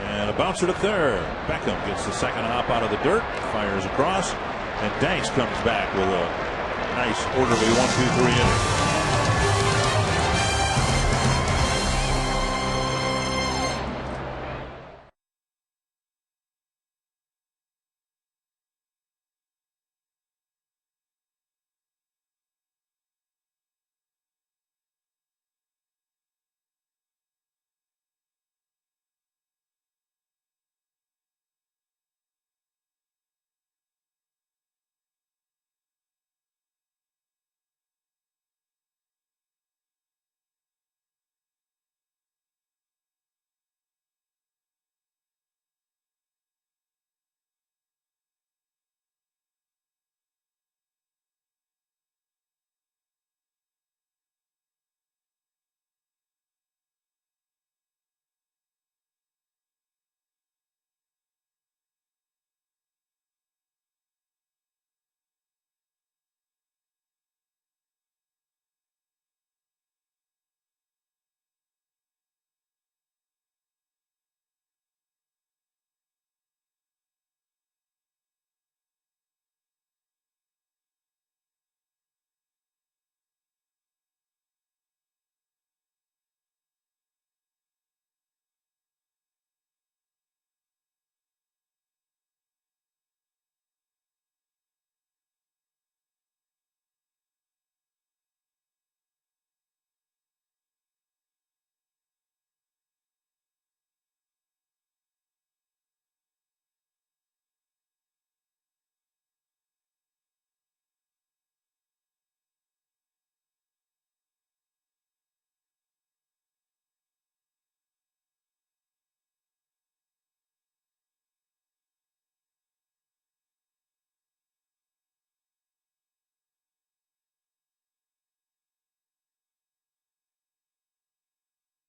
And a bouncer to third. Beckham gets the second hop out of the dirt, fires across, and Danks comes back with a nice orderly 1-2-3 inning.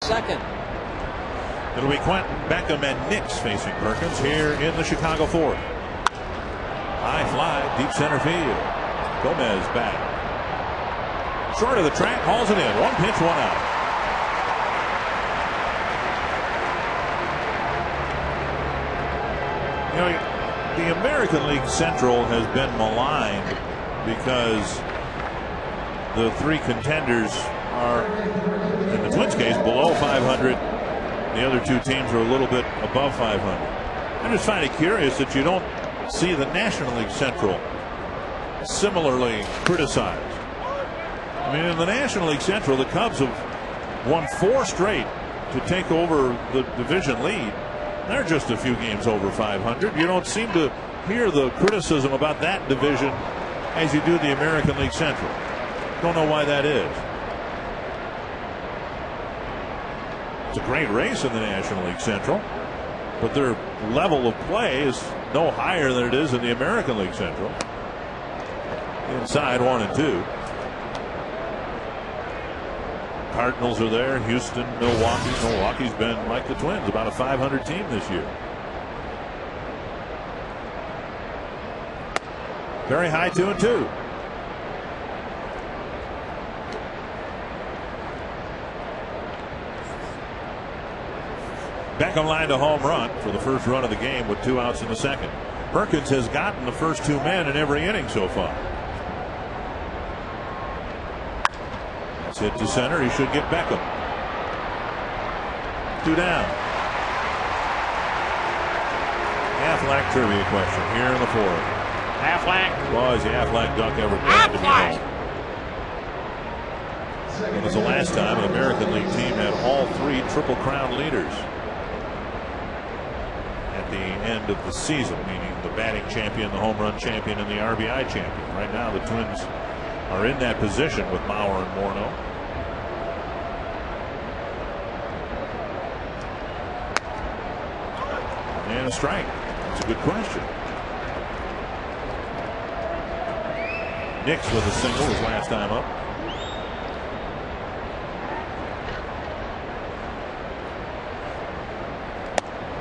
second. It'll be Quentin, Beckham, and Nix facing Perkins here in the Chicago fourth. High fly, deep center field. Gomez back. Short of the track, hauls it in. One pitch, one out. You know, the American League Central has been maligned because the three contenders are, in the Twins case, below 500. The other two teams are a little bit above 500. I just find it curious that you don't see the National League Central similarly criticized. I mean, in the National League Central, the Cubs have won 4 straight to take over the division lead. They're just a few games over 500. You don't seem to hear the criticism about that division as you do the American League Central. Don't know why that is. It's a great race in the National League Central, but their level of play is no higher than it is in the American League Central. Inside 1 and 2. Cardinals are there. Houston, Milwaukee. Milwaukee's been like the Twins, about a 500 team this year. Very high 2 and 2. Beckham lined a home run for the first run of the game with 2 outs in the second. Perkins has gotten the first 2 men in every inning so far. That's hit to center. He should get Beckham. 2 down. Aflac trivia question here in the fourth. Aflac. Was the Aflac duck ever glad to be home? When was the last time an American League team had all 3 Triple Crown leaders at the end of the season, meaning the batting champion, the home run champion, and the RBI champion? Right now the Twins are in that position with Mauer and Morneau. And a strike. That's a good question. Nix with a single his last time up.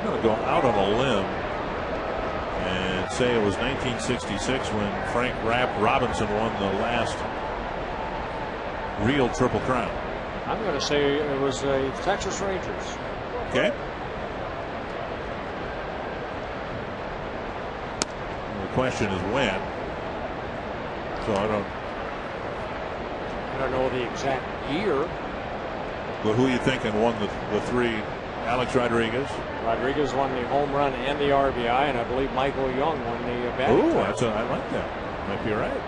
I'm going to go out on a limb and say it was 1966 when Frank Robinson won the last real Triple Crown. I'm going to say it was the Texas Rangers. Okay. The question is when. So I don't know the exact year. But who are you thinking won the 3? Alex Rodriguez. Rodriguez won the home run and the RBI, and I believe Michael Young won the batting. Ooh, I like that. Might be right.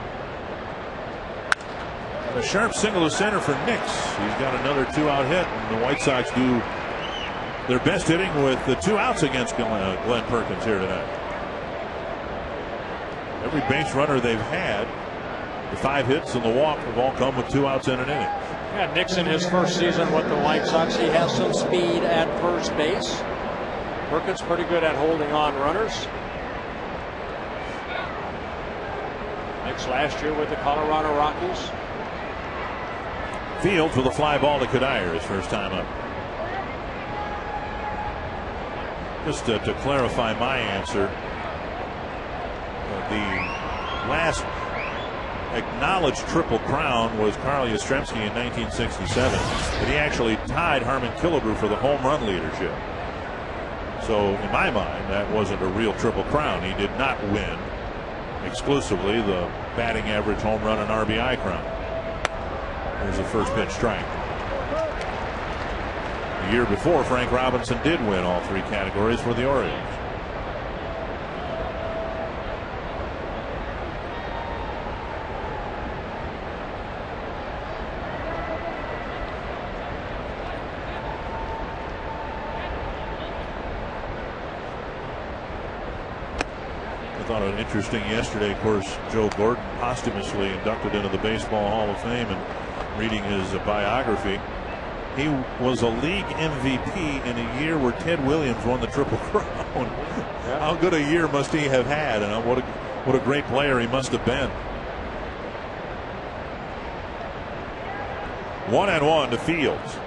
A sharp single to center for Nix. He's got another 2-out hit, and the White Sox do their best hitting with the 2 outs against Glenn Perkins here tonight. Every base runner they've had, the 5 hits and the walk, have all come with 2 outs in an inning. Yeah, Nixon, his first season with the White Sox, he has some speed at first base. Perkins pretty good at holding on runners. Nix last year with the Colorado Rockies. Fields with a fly ball to Cuddyer his first time up. Just to clarify my answer, the last acknowledged Triple Crown was Carl Yastrzemski in 1967, but he actually tied Harmon Killebrew for the home run leadership. So in my mind, that wasn't a real Triple Crown. He did not win exclusively the batting average, home run, and RBI crown. There's a first pitch strike. The year before, Frank Robinson did win all 3 categories for the Orioles. Thought it interesting yesterday, of course, Joe Gordon posthumously inducted into the Baseball Hall of Fame, and reading his biography, he was a league MVP in a year where Ted Williams won the Triple Crown. Yeah. How good a year must he have had, and what a great player he must have been. 1-1 to Fields.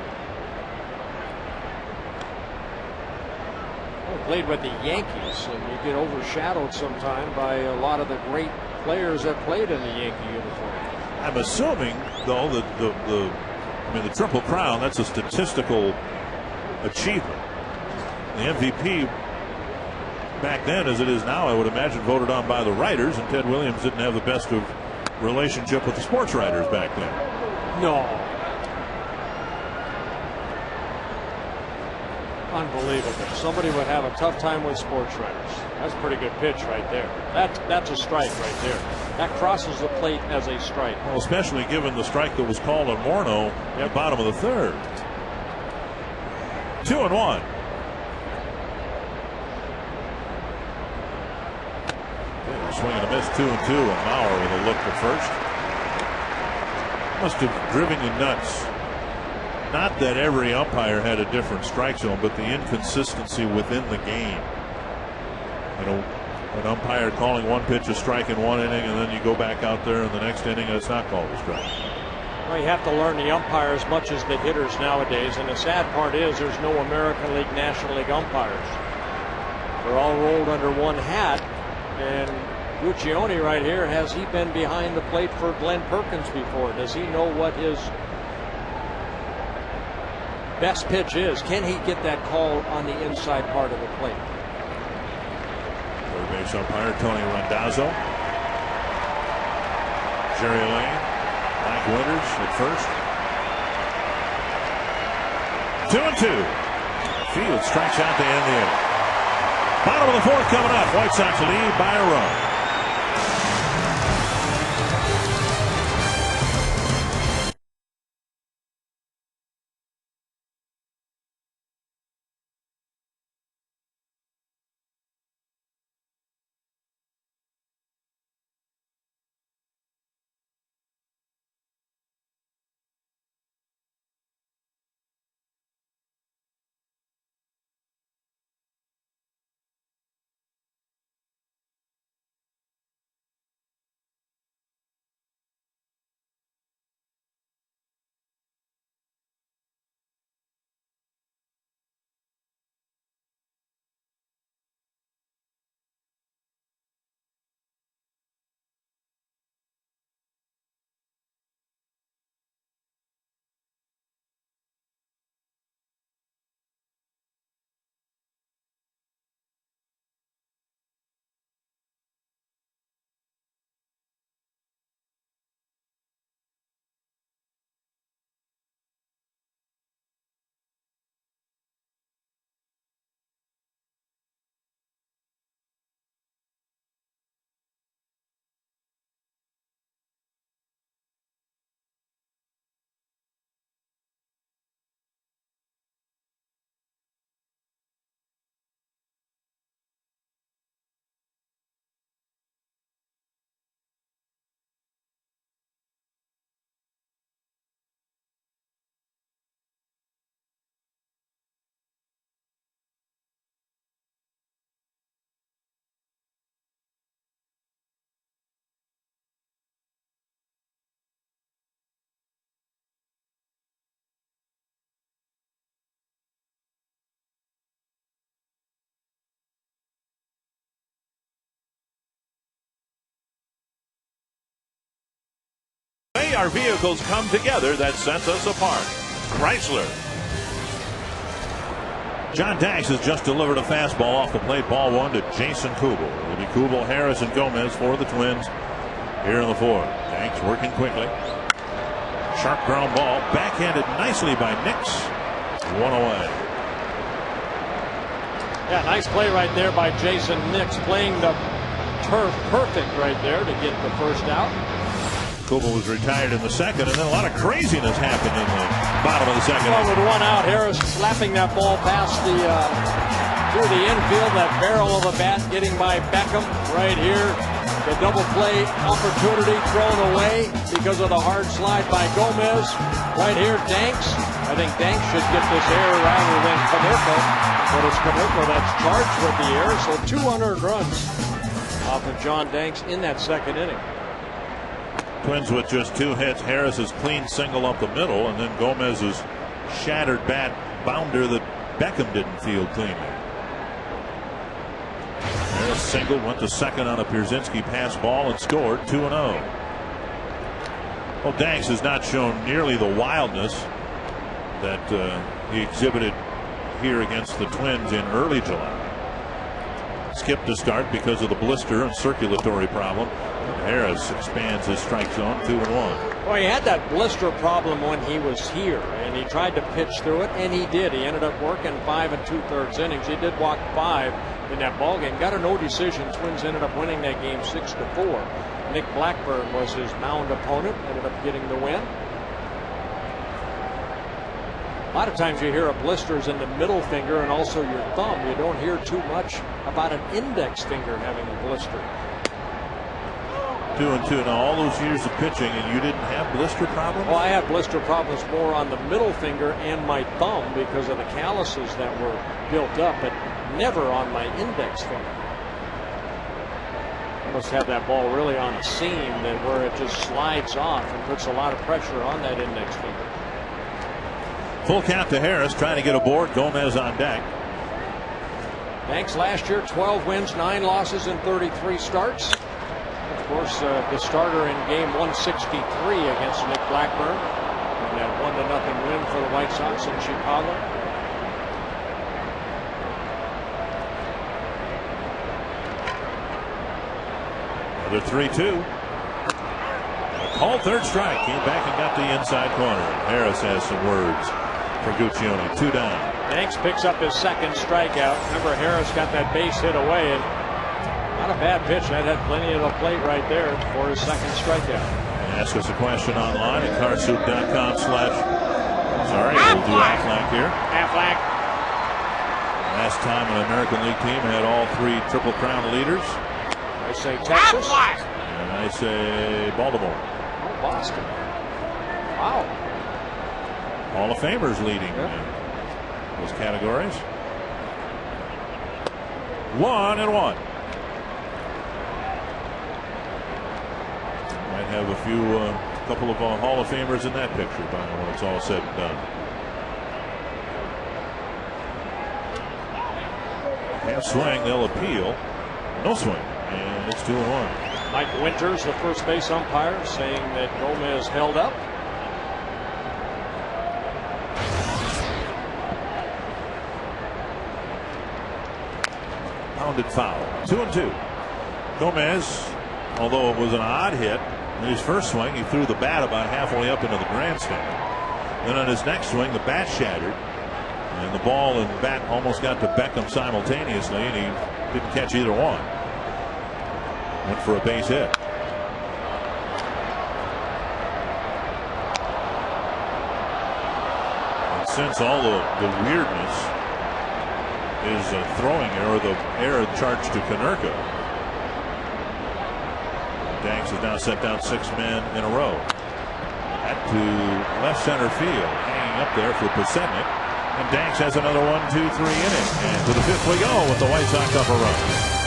Played with the Yankees, and you get overshadowed sometime by a lot of the great players that played in the Yankee uniform. I'm assuming, though, that the Triple Crown, that's a statistical achievement. The MVP back then, as it is now, I would imagine voted on by the writers, and Ted Williams didn't have the best of relationship with the sports writers back then. No. Unbelievable. Somebody would have a tough time with sports writers. That's a pretty good pitch right there. That's a strike right there. That crosses the plate as a strike. Well, especially given the strike that was called on Morneau at the bottom of the third. 2-1. Swing and a miss, 2-2, and Mauer with a look for first. Must have driven you nuts. Not that every umpire had a different strike zone, but the inconsistency within the game. You know, an umpire calling one pitch a strike in one inning, and then you go back out there in the next inning and it's not called a strike. Well, you have to learn the umpire as much as the hitters nowadays, and the sad part is there's no American League, National League umpires. They're all rolled under one hat, and Guccione right here, has he been behind the plate for Glenn Perkins before? Does he know what his best pitch is? Can he get that call on the inside part of the plate? Third base umpire Tony Randazzo. Jerry Lane, Mike Winters at first. 2-2. Field strikes out to end the inning. Bottom of the fourth coming up. White Sox lead by a run. Our vehicles come together that sets us apart. Chrysler. John Danks has just delivered a fastball off the plate. Ball one to Jason Kubel. It'll be Kubel, Harris, and Gomez for the Twins here in the fourth. Danks working quickly. Sharp ground ball. Backhanded nicely by Nix. One away. Yeah, nice play right there by Jason Nix, playing the turf perfect right there to get the first out. Kubel was retired in the second, and then a lot of craziness happened in the bottom of the second. Well, with one out, Harris slapping that ball past the through the infield. That barrel of the bat getting by Beckham right here. The double play opportunity thrown away because of the hard slide by Gomez. Right here, Danks. I think Danks should get this error rather than Konerko, but it's Konerko that's charged with the error. So 2 unearned runs off of John Danks in that second inning. Twins with just 2 hits. Harris's clean single up the middle, and then Gomez's shattered bat bounder that Beckham didn't field cleanly. singled, went to second on a Pierzynski pass ball and scored 2-0. Well, Danks has not shown nearly the wildness that he exhibited here against the Twins in early July. Skipped to start because of the blister and circulatory problem. Harris expands his strike zone 2-1. Well, he had that blister problem when he was here, and he tried to pitch through it, and he did. He ended up working 5 2/3 innings. He did walk 5 in that ball game. Got a no decision. Twins ended up winning that game 6-4. Nick Blackburn was his mound opponent. Ended up getting the win. A lot of times you hear of blisters in the middle finger and also your thumb. You don't hear too much about an index finger having a blister. 2-2. Now, all those years of pitching, and you didn't have blister problems? Well, I had blister problems more on the middle finger and my thumb because of the calluses that were built up, but never on my index finger. I must have that ball really on a seam that where it just slides off and puts a lot of pressure on that index finger. Full count to Harris, trying to get aboard. Gomez on deck. Danks last year, 12 wins, 9 losses in 33 starts. Of course, the starter in game 163 against Nick Blackburn, and that 1-0 win for the White Sox in Chicago. Another 3-2. Called third strike. Came back and got the inside corner. Harris has some words for Guccione. 2 down. Danks picks up his second strikeout. Remember, Harris got that base hit away, and not a bad pitch. That had plenty of the plate right there for his second strikeout. Ask us a question online at carsoup.com/. Sorry, we'll do Aflac here. Aflac. Last time an American League team had all 3 Triple Crown leaders. I say Texas. And I say Baltimore. Oh, Boston. Wow. Hall of Famers leading those categories. 1-1. Might have a few, couple of Hall of Famers in that picture by when it's all said and done. Half swing, they'll appeal. No swing, and it's 2-1. Mike Winters, the first base umpire, saying that Gomez held up. Pounded foul. 2-2. Gomez, although it was an odd hit, in his first swing, he threw the bat about halfway up into the grandstand. Then on his next swing, the bat shattered, and the ball and bat almost got to Beckham simultaneously, and he didn't catch either one. Went for a base hit. And since all the weirdness is throwing error, the error charged to Konerko, Danks has now set down 6 men in a row. That to left center field, hanging up there for Pasetnik, and Danks has another 1, 2, 3 inning, and to the 5th we go with the White Sox up a run.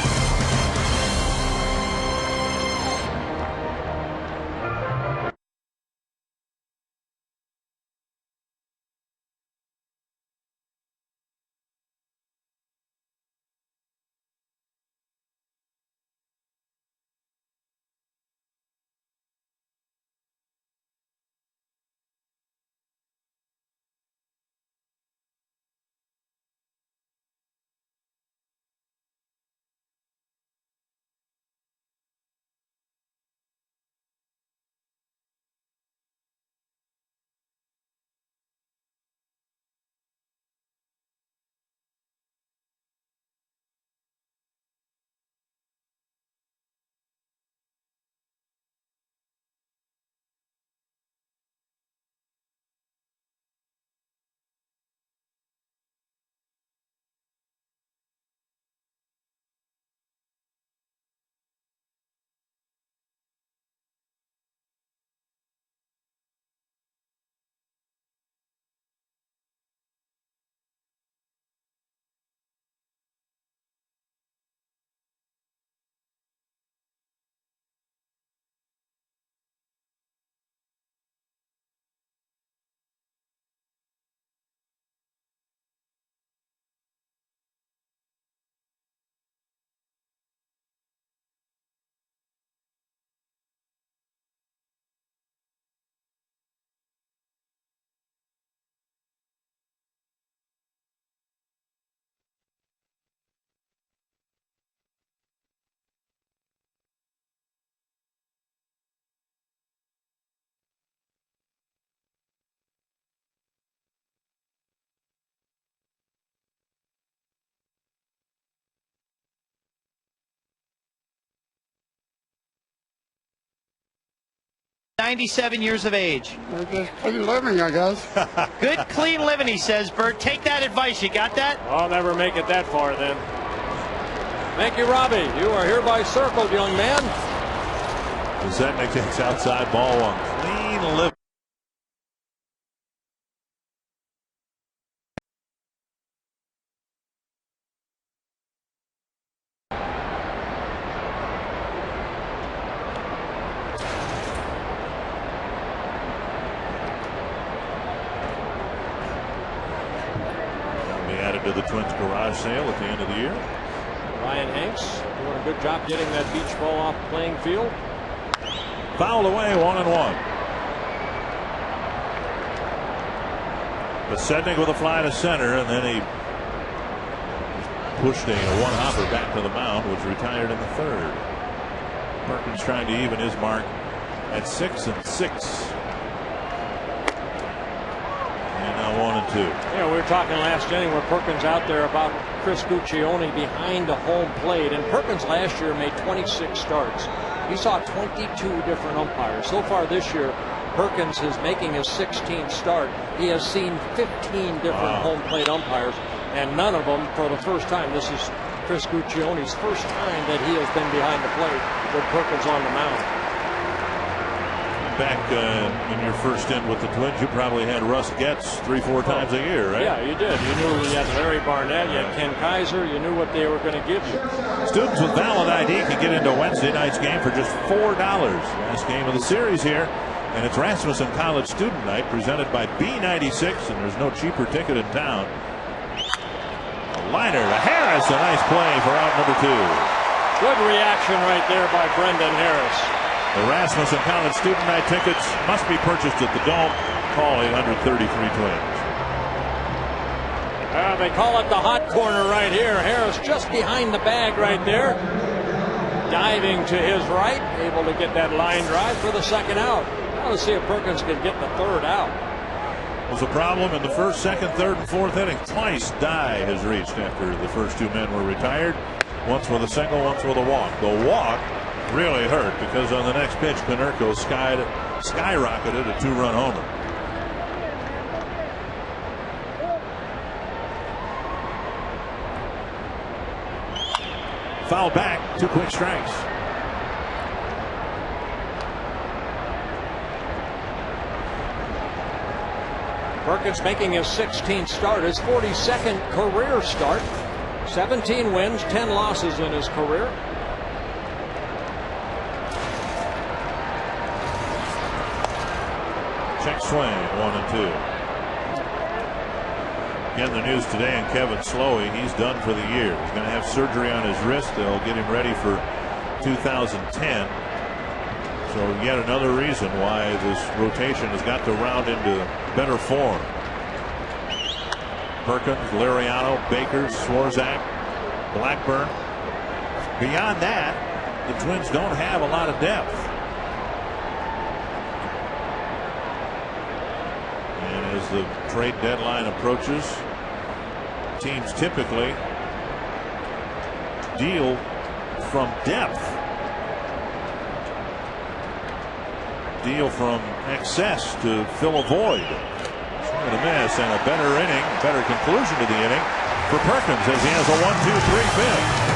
97 years of age? We're just clean living, I guess. Good, clean living, he says, Bert. Take that advice. You got that? I'll never make it that far then. Thank you, Robbie. You are hereby circled, young man. Zetnik takes outside ball one. Clean living. Added to the Twins garage sale at the end of the year. Ryan Hanks doing a good job getting that beach ball off the playing field. Fouled away, 1-1. Besednik with a fly to center, and then he pushed a one-hopper back to the mound, which retired in the third. Perkins trying to even his mark at 6-6. And now 1-2. Yeah, we were talking last inning where Perkins out there about Chris Guccione behind the home plate. And Perkins last year made 26 starts. He saw 22 different umpires. So far this year, Perkins is making his 16th start. He has seen 15 different home plate umpires, and none of them for the first time. This is Chris Guccione's first time that he has been behind the plate with Perkins on the mound. Back in your first stint with the Twins, you probably had Russ Getz 3-4 times a year, right? Yeah, you did. You knew you had Larry Barnett, you had Ken Kaiser, you knew what they were going to give you. Students with valid ID can get into Wednesday night's game for just $4. Last game of the series here, and it's Rasmussen College Student Night presented by B96, and there's no cheaper ticket in town. A liner to Harris, a nice play for out number 2. Good reaction right there by Brendan Harris. The Rasmussen College Student Night tickets must be purchased at the Dome. Call 833-TWINS. They call it the hot corner right here. Harris just behind the bag right there. Diving to his right, able to get that line drive for the second out. Now let's see if Perkins can get the third out. Was a problem in the first, second, third, and fourth inning. Twice Dye has reached after the first 2 men were retired. Once with a single, once with a walk. The walk really hurt because on the next pitch, Konerko skyrocketed a 2-run homer. Foul back, 2 quick strikes. Perkins making his 16th start, his 42nd career start. 17 wins, 10 losses in his career. Check swing, 1-2. Again, the news today, and Kevin Slowey, he's done for the year. He's going to have surgery on his wrist. They'll get him ready for 2010. So yet another reason why this rotation has got to round into better form. Perkins, Liriano, Baker, Swarzak, Blackburn. Beyond that, the Twins don't have a lot of depth. And as the trade deadline approaches, teams typically deal from depth. Deal from excess to fill a void. Swing and a miss, and a better inning, better conclusion to the inning for Perkins as he has a 1-2-3 fifth.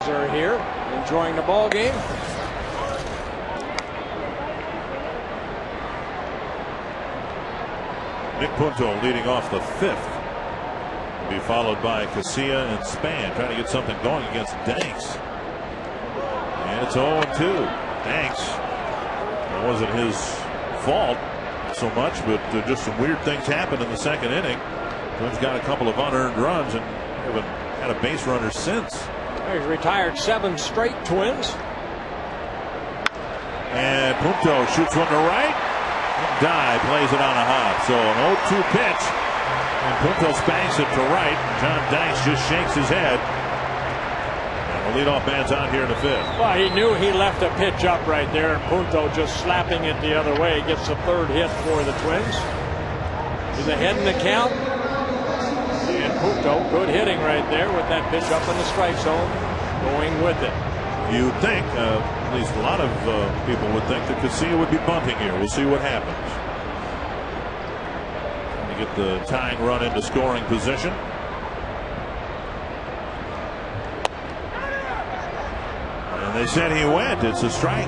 Are here enjoying the ball game. Nick Punto leading off the fifth. Be followed by Casilla and Span trying to get something going against Danks. And it's 0-2. Danks. That wasn't his fault so much, but just some weird things happened in the second inning. Twins got a couple of unearned runs and haven't had a base runner since. He's retired 7 straight, Twins. And Punto shoots one to right. Dye plays it on a hop. So an 0-2 pitch. And Punto spanks it to right. John Danks just shakes his head. And the leadoff man's out here in the fifth. Well, he knew he left a pitch up right there, and Punto just slapping it the other way gets the 3rd hit for the Twins. He's ahead in the count. And Punto, good hitting right there with that pitch up in the strike zone, going with it. You'd think, at least a lot of people would think that Casilla would be bunting here. We'll see what happens. Trying to get the tying run into scoring position. And they said he went. It's a strike.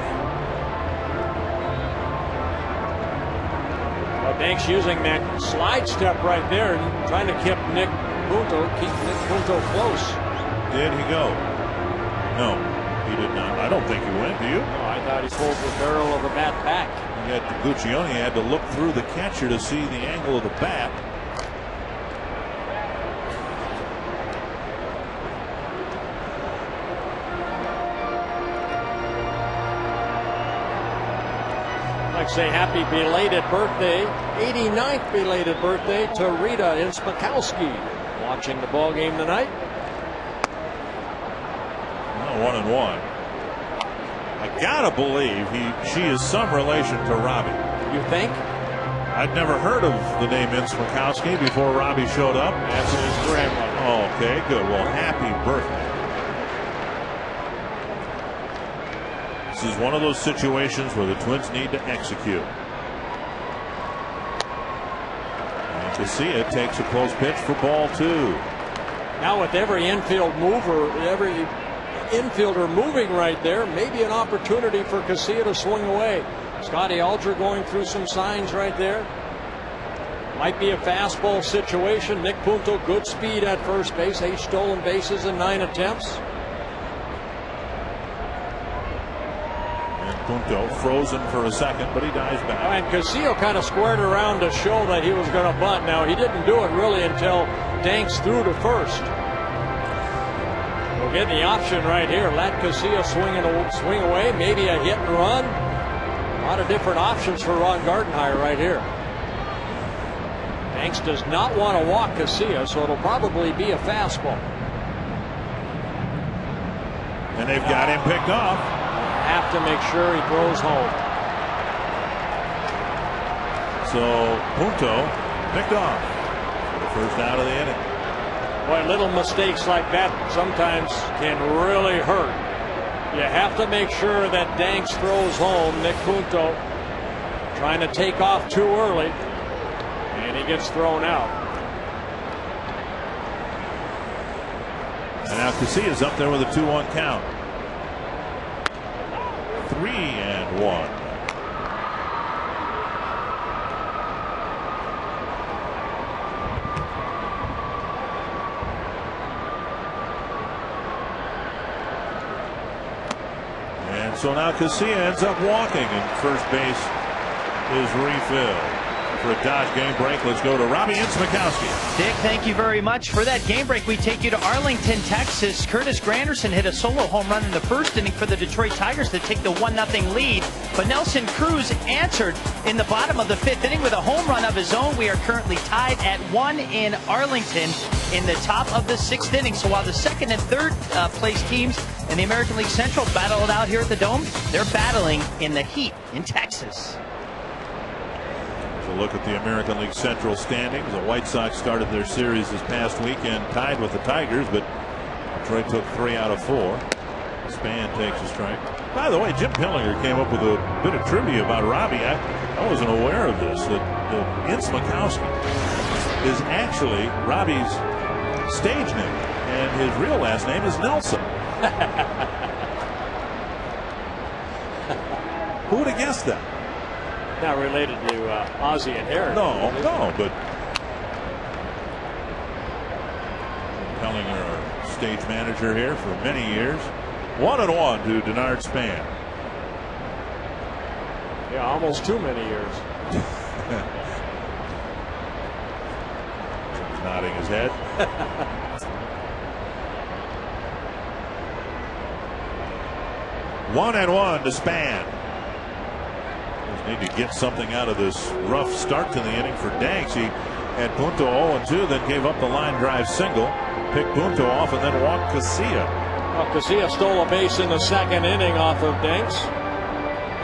Well, Danks using that slide step right there and trying to keep Nick Punto close. Did he go? No, he did not. I don't think he went. Do you? No, I thought he pulled the barrel of the bat back. Yet Guccione had to look through the catcher to see the angle of the bat. I'd like to say happy belated birthday, 89th belated birthday to Rita in Smokowski. Watching the ball game tonight. Well, 1-1. I gotta believe she is some relation to Robbie. You think? I'd never heard of the name Vince Smokowski before Robbie showed up. That's his grandmother. Oh, okay, good. Well, happy birthday. This is one of those situations where the Twins need to execute. And Casilla takes a close pitch for ball 2. Now with every infield mover, every infielder moving right there, maybe an opportunity for Casilla to swing away. Scotty Alger going through some signs right there. Might be a fastball situation. Nick Punto, good speed at first base, 8 stolen bases in 9 attempts. And Punto frozen for a second, but he dives back. And Casilla kind of squared around to show that he was going to bunt. Now, he didn't do it really until Danks threw to first. We'll get the option right here. Let Casilla swing away, maybe a hit and run. A lot of different options for Ron Gardenhire right here. Danks does not want to walk Casilla, so it'll probably be a fastball. And they've got him picked off. Have to make sure he throws home. So Punto picked off for the first out of the inning. Boy, little mistakes like that sometimes can really hurt. You have to make sure that Danks throws home. Nick Punto trying to take off too early, and he gets thrown out. And now Casilla's up there with a 2-1 count. 3-1. And so now Casilla ends up walking, and first base is refilled. For a Dodge game break, let's go to Robbie and Smokowski. Dick, thank you very much. For that game break, we take you to Arlington, Texas. Curtis Granderson hit a solo home run in the first inning for the Detroit Tigers to take the 1-0 lead. But Nelson Cruz answered in the bottom of the 5th inning with a home run of his own. We are currently tied at 1 in Arlington in the top of the 6th inning. So while the 2nd and 3rd place teams in the American League Central battle it out here at the Dome, they're battling in the heat in Texas. A look at the American League Central standings. The White Sox started their series this past weekend tied with the Tigers, but Detroit took 3 out of 4. Span takes a strike. By the way, Jim Pillinger came up with a bit of trivia about Robbie. I wasn't aware of this, that Vince Smokowski is actually Robbie's stage name, and his real last name is Nelson. Who would have guessed that? Not related to Ozzie and Harry. No, but Pellinger, our stage manager here for many years. 1-1 to Denard Span. Yeah, almost too many years. He's nodding his head. 1-1 to Span. Just need to get something out of this rough start to the inning for Danks. He had Punto 0-2, then gave up the line drive single, picked Punto off, and then walked Casilla. Well, Casilla stole a base in the second inning off of Danks.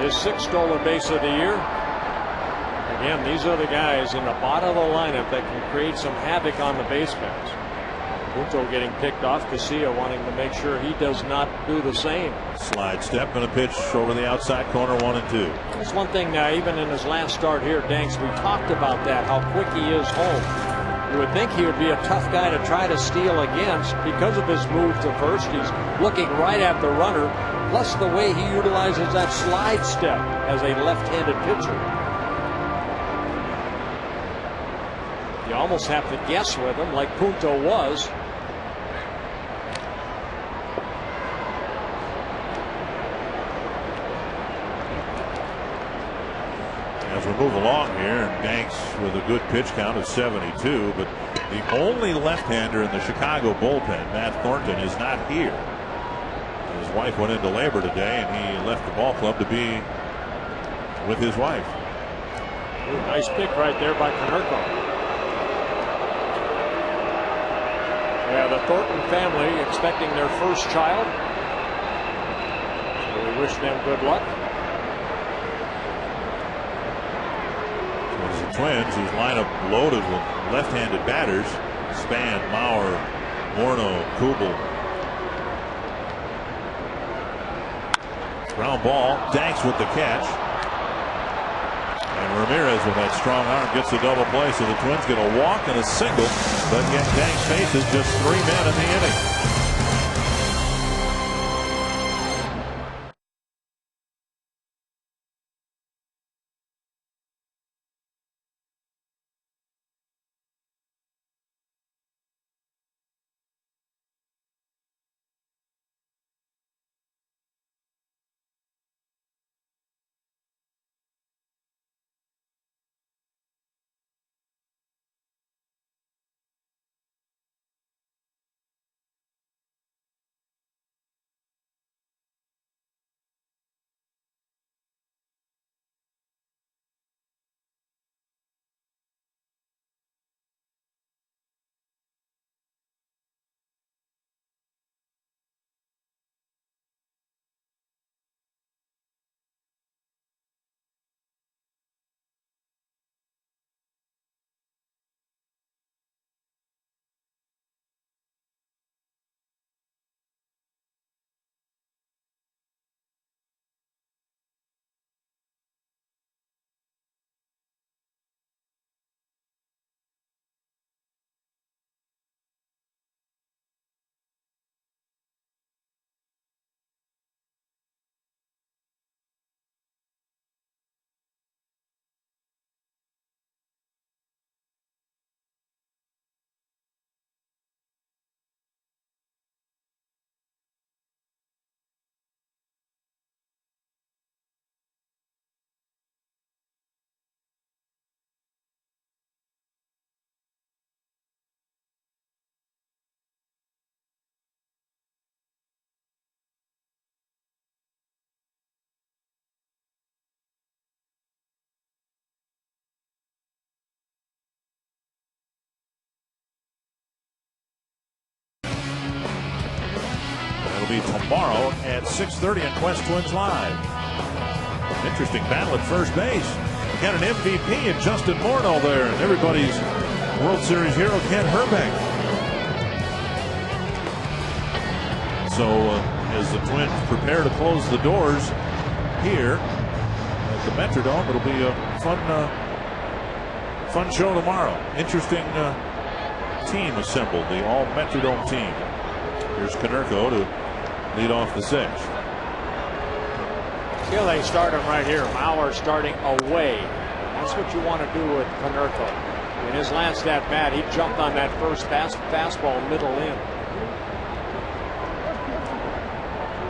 His 6th stolen base of the year. Again, these are the guys in the bottom of the lineup that can create some havoc on the base paths. Punto getting picked off. Casilla wanting to make sure he does not do the same. Slide step and a pitch over the outside corner, 1-2. That's one thing now, even in his last start here, Danks, we talked about that, how quick he is home. You would think he would be a tough guy to try to steal against because of his move to first. He's looking right at the runner, plus the way he utilizes that slide step as a left-handed pitcher. You almost have to guess with him like Punto was. As we move along here, and Danks with a good pitch count of 72, but the only left-hander in the Chicago bullpen, Matt Thornton, is not here. His wife went into labor today, and he left the ball club to be with his wife. Ooh, nice pick right there by Konerko. Yeah, the Thornton family expecting their first child. So we wish them good luck. It's the Twins, whose lineup loaded with left-handed batters. Span, Mauer, Morneau, Kubel. Ground ball, Danks with the catch. And Ramirez with that strong arm gets a double play, so the Twins get a walk and a single, but yet Danks faces just 3 men in the inning. Be tomorrow at 6:30 on Quest Twins Live. Interesting battle at first base. Got an MVP and Justin Morneau there, and everybody's World Series hero Kent Hrbek. So as the Twins prepare to close the doors here at the Metrodome, it'll be a fun show tomorrow. Interesting team assembled, the all Metrodome team. Here's Konerko to lead off the sixth. See how they start him right here. Mauer starting away. That's what you want to do with Konerko. In his last at bat, he jumped on that first fastball middle in.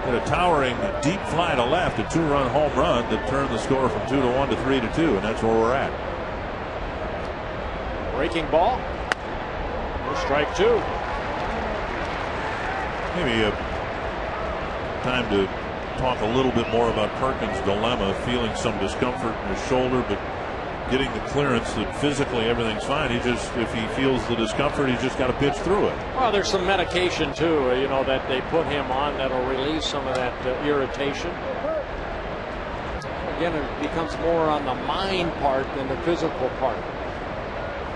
Hit a towering deep fly to left, a 2-run home run that turned the score from 2-1 to 3-2, and that's where we're at. Breaking ball. Strike two. Maybe time to talk a little bit more about Perkins' dilemma, feeling some discomfort in his shoulder, but getting the clearance that physically everyth's fine. If he feels the discomfort, he's just got to pitch through it. Well, there's some medication too, that they put him on that'll relieve some of that irritation. Again, it becomes more on the mind part than the physical part.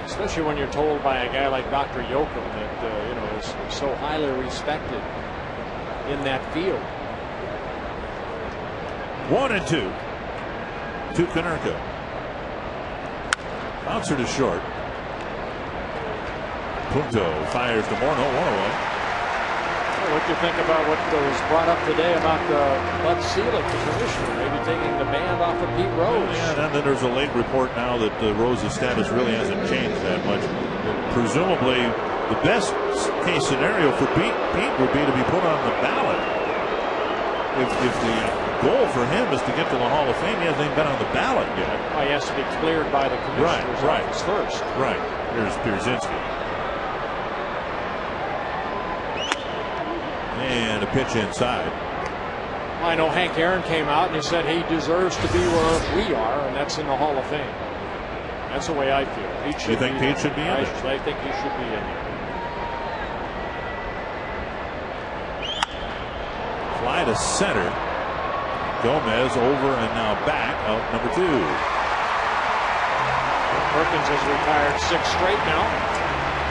Especially when you're told by a guy like Dr. Yoakum that is so highly respected in that field. 1-2 to Konerko. Bouncer to short. Punto fires to Morneau, 1 away. What do you think about what was brought up today about Bud Selig, the commissioner, maybe taking the ban off of Pete Rose? Yeah, and then there's a late report now that Rose's status really hasn't changed that much. Presumably, the best case scenario for Pete would be to be put on the ballot. If the goal for him is to get to the Hall of Fame, he hasn't even been on the ballot yet. Well, he has to be cleared by the commissioner's office first. Right. Here's Pierzynski. And a pitch inside. I know Hank Aaron came out and he said he deserves to be where we are, and that's in the Hall of Fame. That's the way I feel. You think Pete should be in there? I think he should be in there. Fly to center. Gomez over and now back. Out number 2. Perkins has retired 6 straight now.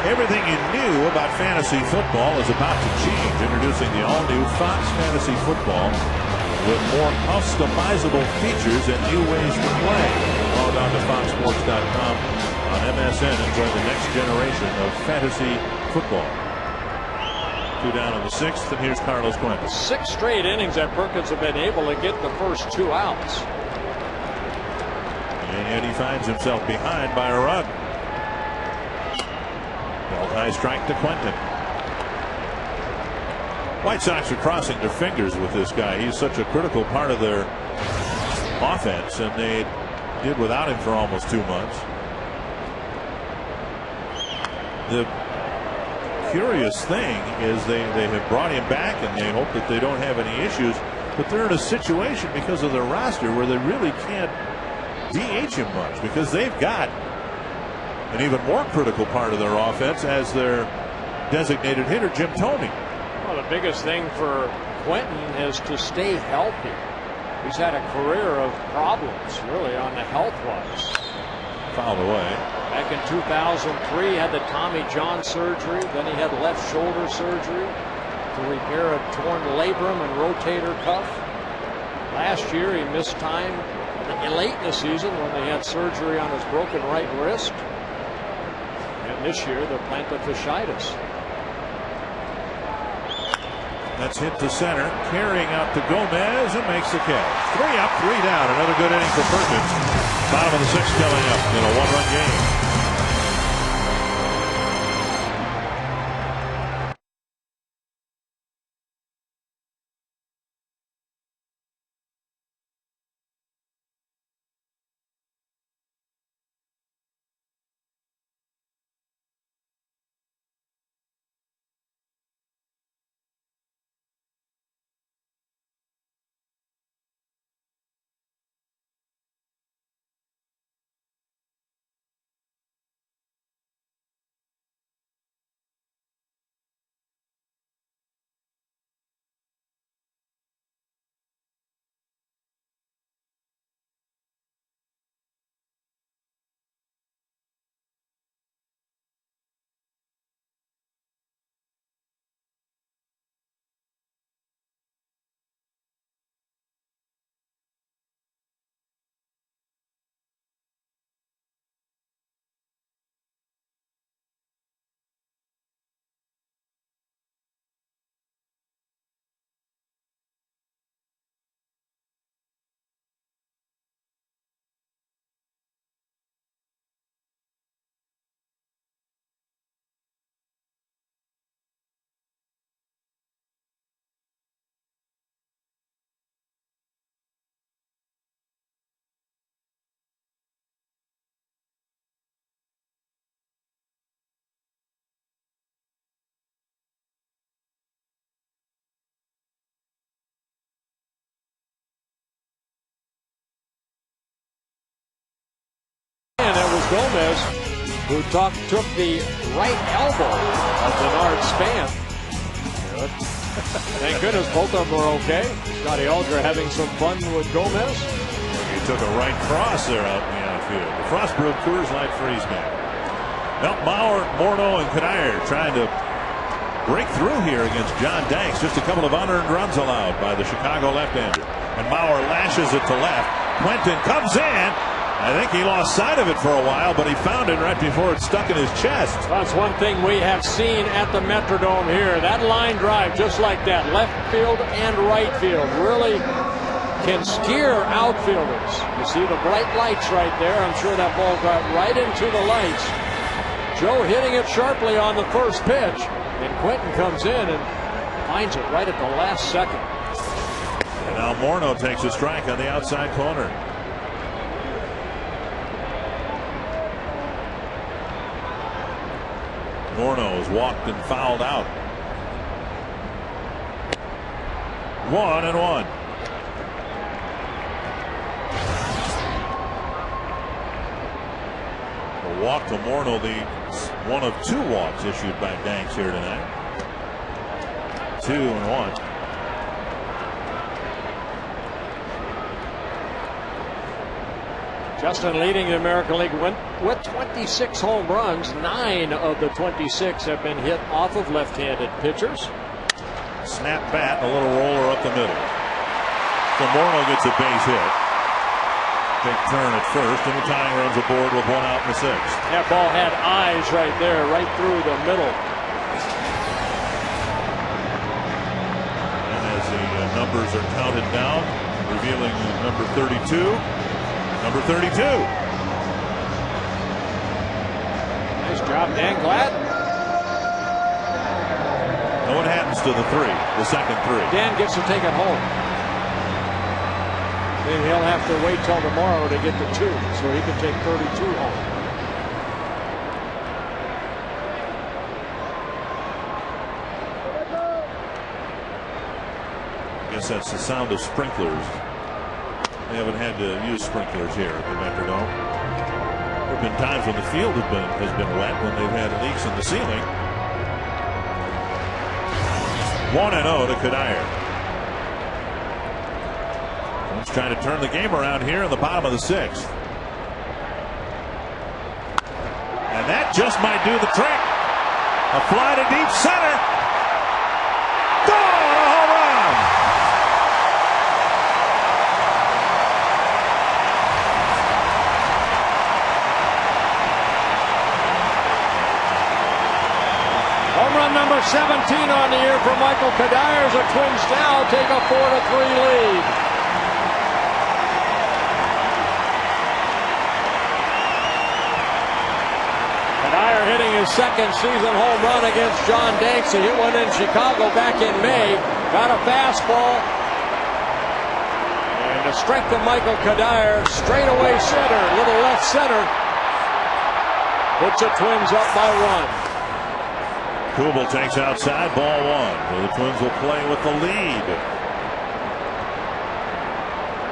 Everything you knew about fantasy football is about to change. Introducing the all-new Fox Fantasy Football with more customizable features and new ways to play. Log on to foxsports.com on MSN and join the next generation of fantasy football. 2 down in the 6th, and here's Carlos Cueto. 6 straight innings that Perkins have been able to get the first 2 outs. And yet he finds himself behind by a run. High strike to Quentin. White Sox are crossing their fingers with this guy. He's such a critical part of their offense, and they did without him for almost 2 months. The curious thing is they have brought him back, and they hope that they don't have any issues, but they're in a situation because of their roster where they really can't DH him much, because they've got an even more critical part of their offense as their designated hitter, Jim Thome. Well, the biggest thing for Quentin is to stay healthy. He's had a career of problems, really, on the health-wise. Fouled away. Back in 2003, had the Tommy John surgery. Then he had left shoulder surgery to repair a torn labrum and rotator cuff. Last year, he missed time late in the season when they had surgery on his broken right wrist. And this year, the plantar fasciitis. That's hit to center, carrying out to Gomez, and makes the catch. 3 up, 3 down. Another good inning for Perkins. Bottom of the 6th coming up in a 1-run game. Gomez, who took the right elbow of Denard Span. Thank goodness both of them are okay. Scotty Alger having some fun with Gomez. He took a right cross there out in the outfield. The Frostbrook Coors Light freeze game. Now Mauer, Morneau, and Cuddyer trying to break through here against John Danks. Just a couple of unearned runs allowed by the Chicago left-hander. And Mauer lashes it to left. Quentin comes in. I think he lost sight of it for a while, but he found it right before it stuck in his chest. That's one thing we have seen at the Metrodome here. That line drive, just like that, left field and right field, really can scare outfielders. You see the bright lights right there. I'm sure that ball got right into the lights. Joe hitting it sharply on the first pitch, and Quentin comes in and finds it right at the last second. And now Morneau takes a strike on the outside corner. Morneau is walked and fouled out. 1-1. A walk to Morneau, the one of 2 walks issued by Danks here tonight. 2-1. Justin leading the American League with 26 home runs. 9 of the 26 have been hit off of left-handed pitchers. Snap bat, a little roller up the middle. So Morneau gets a base hit. Big turn at first, and the tying runs aboard with 1 out in the 6th. That ball had eyes right there, right through the middle. And as the numbers are counted down, revealing number 32. Number 32. Nice job, Dan Glad. Now what happens to the second 3? Dan gets to take it home. Then he'll have to wait till tomorrow to get to 2, so he can take 32 home. I guess that's the sound of sprinklers. They haven't had to use sprinklers here at the Metrodome. There have been times when the field has been wet, when they've had leaks in the ceiling. 1-0 to Cuddyer. He's trying to turn the game around here in the bottom of the 6th. And that just might do the trick. A fly to deep center. Gone! A home run! Home run number 17 on the year for Michael Cuddyer. The Twins now take a 4-3 lead. Cuddyer hitting his second season home run against John Danks. He hit one in Chicago back in May. Got a fastball. And the strength of Michael Cuddyer, straightaway center, little left center. Puts the Twins up by 1. Kubel takes outside, ball 1. The Twins will play with the lead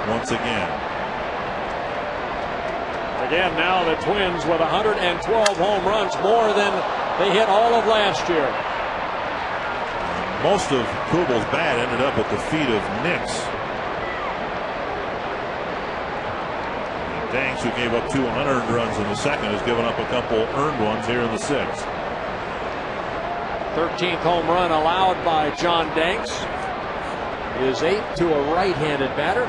once again. Again, now the Twins with 112 home runs, more than they hit all of last year. Most of Kubel's bat ended up at the feet of Nix. Danks, who gave up 2 unearned runs in the second, has given up a couple earned ones here in the 6th. 13th home run allowed by John Danks. His 8th to a right-handed batter.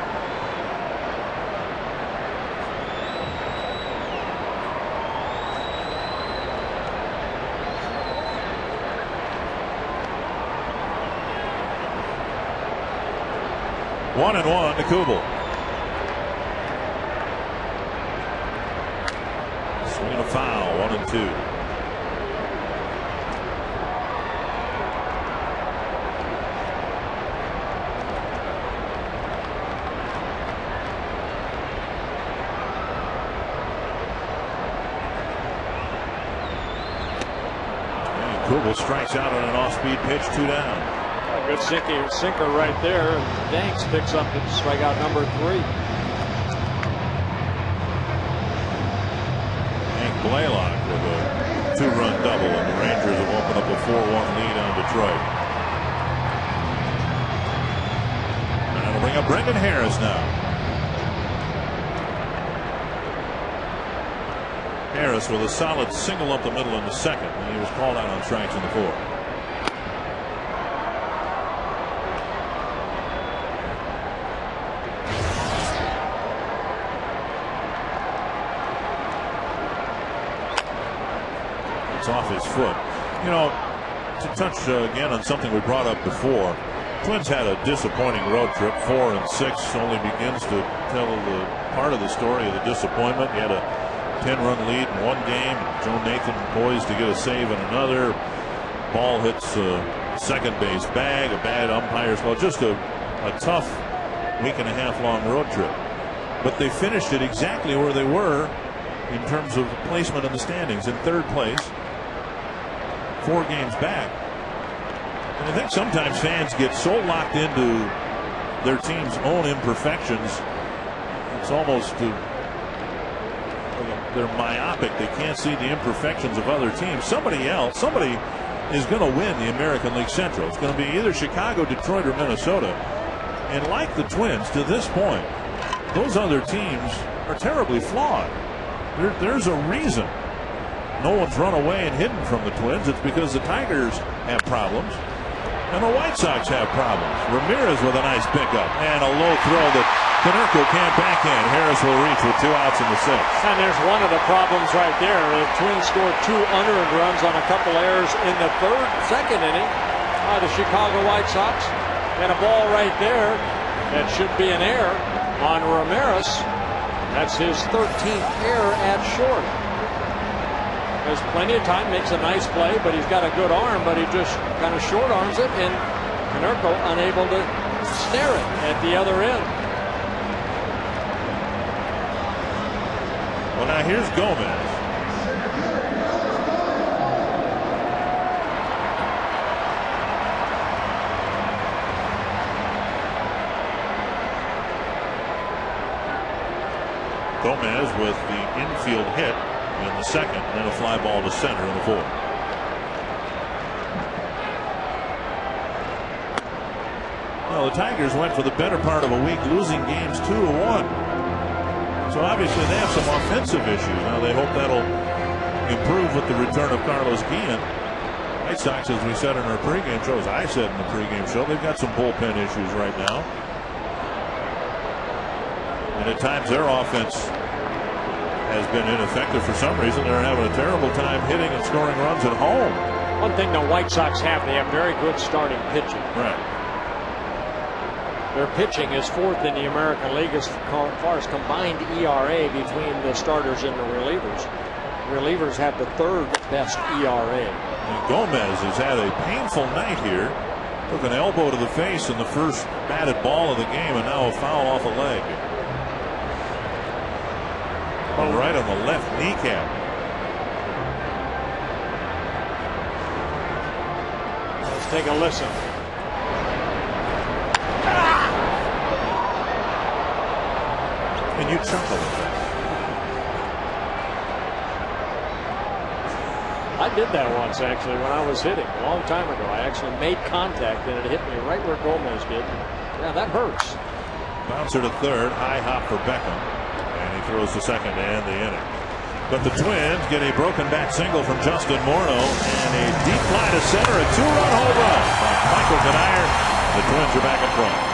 One and 1 to Kubel. Swing a foul, 1-2. Kubel strikes out on an off-speed pitch, 2 down. A good sinker right there. And Danks picks up strikeout number 3. Blaylock with a 2-run double, and the Rangers have opened up a 4-1 lead on Detroit. And that'll bring up Brendan Harris now. Harris with a solid single up the middle in the second, and he was called out on strikes in the fourth. It's off his foot. You know, to touch again on something we brought up before, Twins had a disappointing road trip. 4-6 only begins to tell the part of the story of the disappointment. He had a 10-run lead in one game. Joe Nathan poised to get a save in another. Ball hits second base bag. A bad umpire's call. Just a tough week and a half long road trip. But they finished it exactly where they were in terms of placement in the standings, in third place, 4 games back. And I think sometimes fans get so locked into their team's own imperfections, it's almost they're myopic. They can't see the imperfections of other teams. Somebody is going to win the American League Central. It's going to be either Chicago, Detroit, or Minnesota. And like the Twins, to this point, those other teams are terribly flawed. There's a reason no one's run away and hidden from the Twins. It's because the Tigers have problems and the White Sox have problems. Ramirez with a nice pickup and a low throw that Konerko can't backhand. Harris will reach with 2 outs in the 6th. And there's one of the problems right there. The Twins scored 2 unearned runs on a couple errors in the second inning by the Chicago White Sox. And a ball right there that should be an error on Ramirez. That's his 13th error at short. There's plenty of time, makes a nice play, but he's got a good arm, but he just kind of short arms it, and Konerko unable to snare it at the other end. Well, now here's Gomez. Gomez with the infield hit in the second, and a fly ball to center in the fourth. Well, the Tigers went for the better part of a week losing games 2-1. So obviously they have some offensive issues. Now they hope that'll improve with the return of Carlos Guillen. White Sox, as we said in our pregame show, as I said in the pregame show, they've got some bullpen issues right now. And at times their offense has been ineffective for some reason. They're having a terrible time hitting and scoring runs at home. One thing the White Sox have, they have very good starting pitching. Right. Their pitching is 4th in the American League as far as combined ERA between the starters and the relievers. Relievers have the 3rd best ERA. And Gomez has had a painful night here. Took an elbow to the face in the first batted ball of the game, and now a foul off a leg. Right on the left kneecap. Let's take a listen. And you chuckle at that. I did that once, actually, when I was hitting a long time ago. I actually made contact, and it hit me right where Gomez did. Yeah, that hurts. Bouncer to third, high hop for Beckham. And he throws to second to end the inning. But the Twins get a broken bat single from Justin Morneau and a deep fly to center, a 2-run home run from Michael Cuddyer. The Twins are back in front.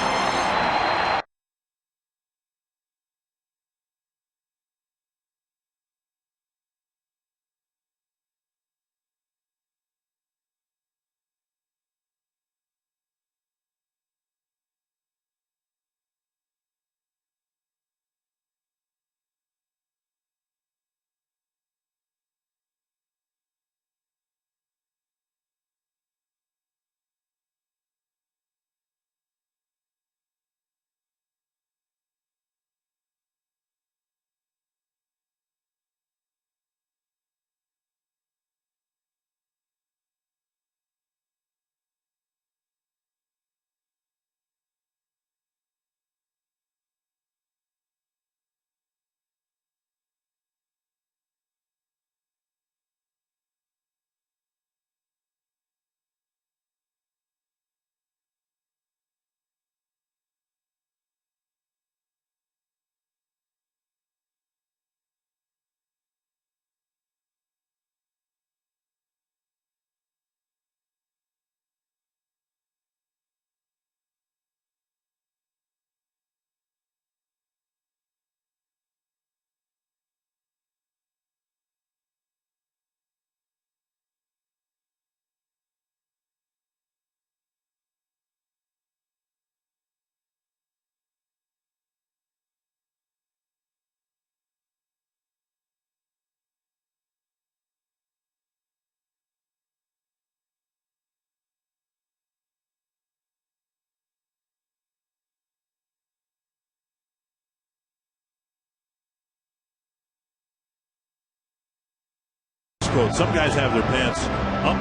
coat. Some guys have their pants up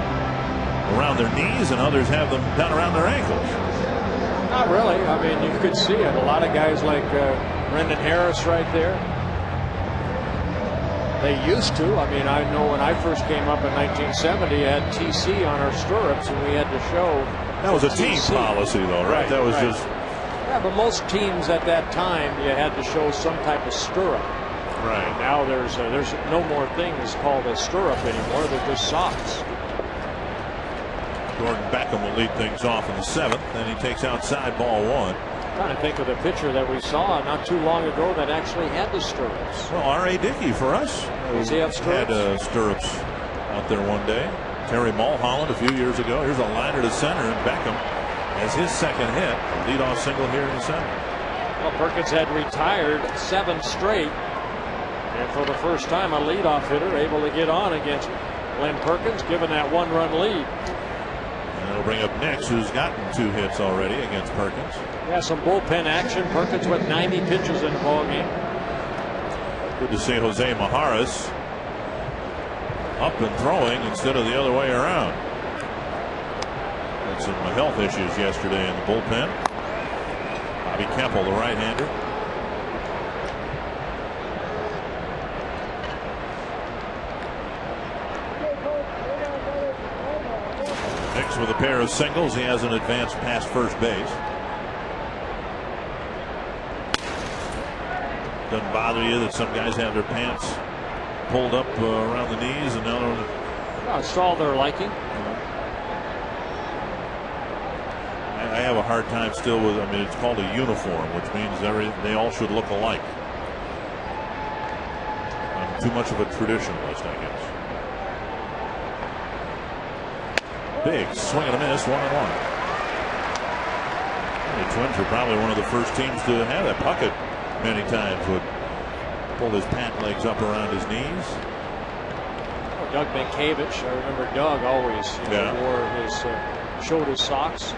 around their knees and others have them down around their ankles. Not really. I mean, you could see it. A lot of guys like Brendan Harris right there. They used to. I mean, I know when I first came up in 1970, I had TC on our stirrups, and we had to show. That was a team policy, though, right? That was just. Yeah, but most teams at that time, you had to show some type of stirrup. Right. Now there's no more things called a stirrup anymore. They're just socks. Gordon Beckham will lead things off in the 7th. Then he takes outside ball 1. Trying to think of the pitcher that we saw not too long ago that actually had the stirrups. Well, R.A. Dickey for us. Does he have stirrups? Had stirrups out there one day. Terry Mulholland a few years ago. Here's a liner to center, and Beckham has his second hit. A leadoff single here in the 7th. Well, Perkins had retired 7 straight. And for the first time, a leadoff hitter able to get on against Glenn Perkins, given that 1-run lead. And it'll bring up Nix, who's gotten 2 hits already against Perkins. Yeah, some bullpen action. Perkins with 90 pitches in the ball game. Good to see Jose Majares up and throwing instead of the other way around. Had some health issues yesterday in the bullpen. Bobby Kemple, the right-hander. Nix with a pair of singles. He hasn't advanced past first base. Doesn't bother you that some guys have their pants pulled up around the knees and now it's all their liking. I have a hard time still with. I mean, it's called a uniform, which means they all should look alike. I'm too much of a traditionalist, I guess. Big swing and a miss, 1-1. The Twins are probably one of the first teams to have that. Puckett many times would pull his pant legs up around his knees. Oh, Doug Mientkiewicz, I remember Doug always showed his socks.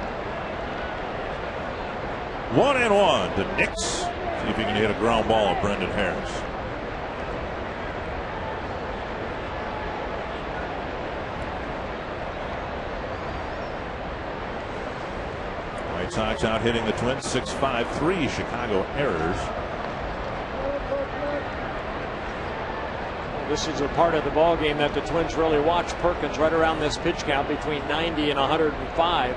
1-1 to Nix. See if he can hit a ground ball at Brendan Harris. White Sox out hitting the Twins 6-5, 3 Chicago errors. This is a part of the ball game that the Twins really watch. Perkins right around this pitch count between 90 and 105.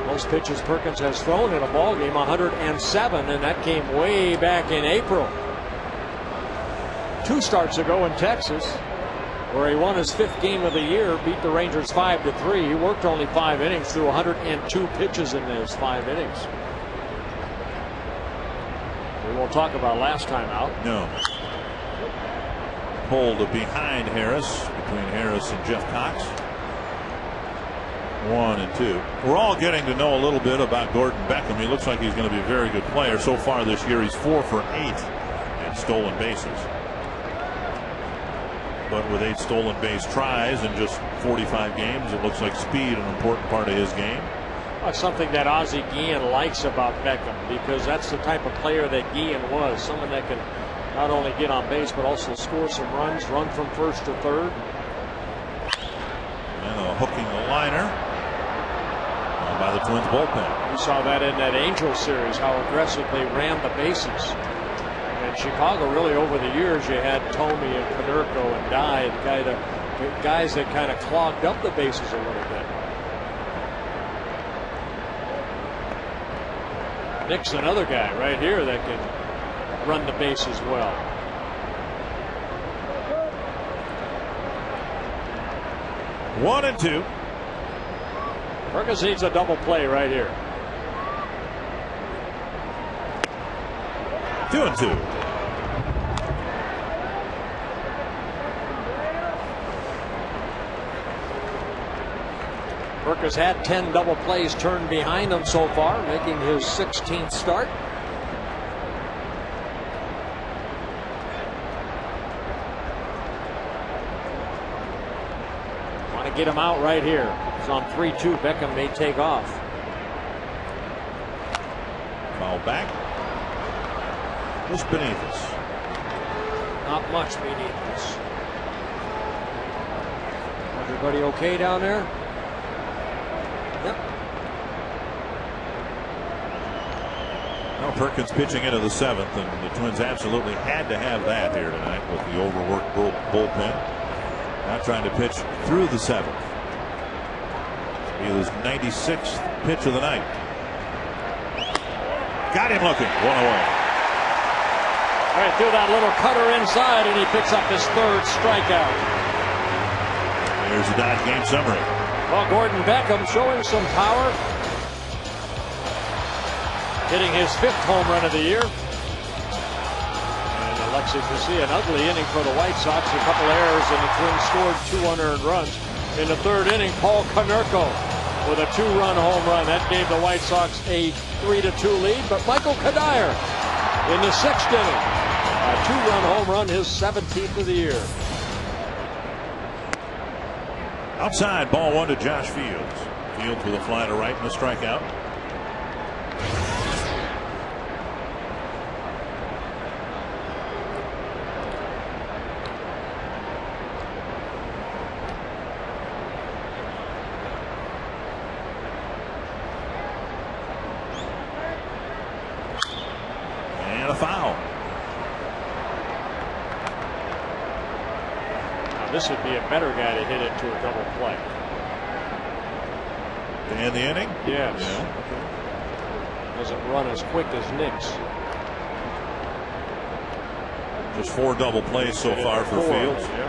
Most pitches Perkins has thrown in a ball game, 107, and that came way back in April. 2 starts ago in Texas, where he won his 5th game of the year, beat the Rangers 5-3. He worked only 5 innings, threw 102 pitches in those 5 innings. We won't talk about last time out. No. Pulled behind Harris, between Harris and Jeff Cox. 1 and 2. We're all getting to know a little bit about Gordon Beckham. He looks like he's going to be a very good player. So far this year, he's 4 for 8 at stolen bases. But with 8 stolen base tries in just 45 games, it looks like speed an important part of his game. That's something that Ozzie Guillen likes about Beckham, because that's the type of player that Guillen was. Someone that can not only get on base, but also score some runs, run from first to third. And hooking the liner by the Twins bullpen. We saw that in that Angels series, how aggressive they ran the bases. And Chicago, really over the years, you had Tomey and Konerko and Dye, guys that kind of clogged up the bases a little bit. Nix, another guy right here that can run the bases well. One and 2. Perkins needs a double play right here. 2 and 2. Perkins had 10 double plays turned behind him so far, making his 16th start. Want to get him out right here. It's on 3-2. Beckham may take off. Foul back. Just beneath us. Not much beneath us. Everybody okay down there? Yep. Well, Perkins pitching into the 7th, and the Twins absolutely had to have that here tonight with the overworked bullpen. Now trying to pitch through the 7th. He was 96th pitch of the night. Got him looking. One away. Right through that little cutter inside, and he picks up his 3rd strikeout. Here's the Dodge game summary. Well, Gordon Beckham showing some power. Hitting his 5th home run of the year. And Alexis Garcia, an ugly inning for the White Sox. A couple errors, and the Twins scored 2 unearned runs. In the 3rd inning, Paul Konerko with a 2-run home run. That gave the White Sox a 3-2 lead. But Michael Kadire in the 6th inning, a 2-run home run, his 17th of the year. Outside, ball 1 to Josh Fields. Fields with a fly to right and a strikeout. And a foul. This would be a better guy to hit into a double play. To end the inning? Yes. Yeah. Doesn't run as quick as Nix. Just 4 double plays so far for Fields. Yeah.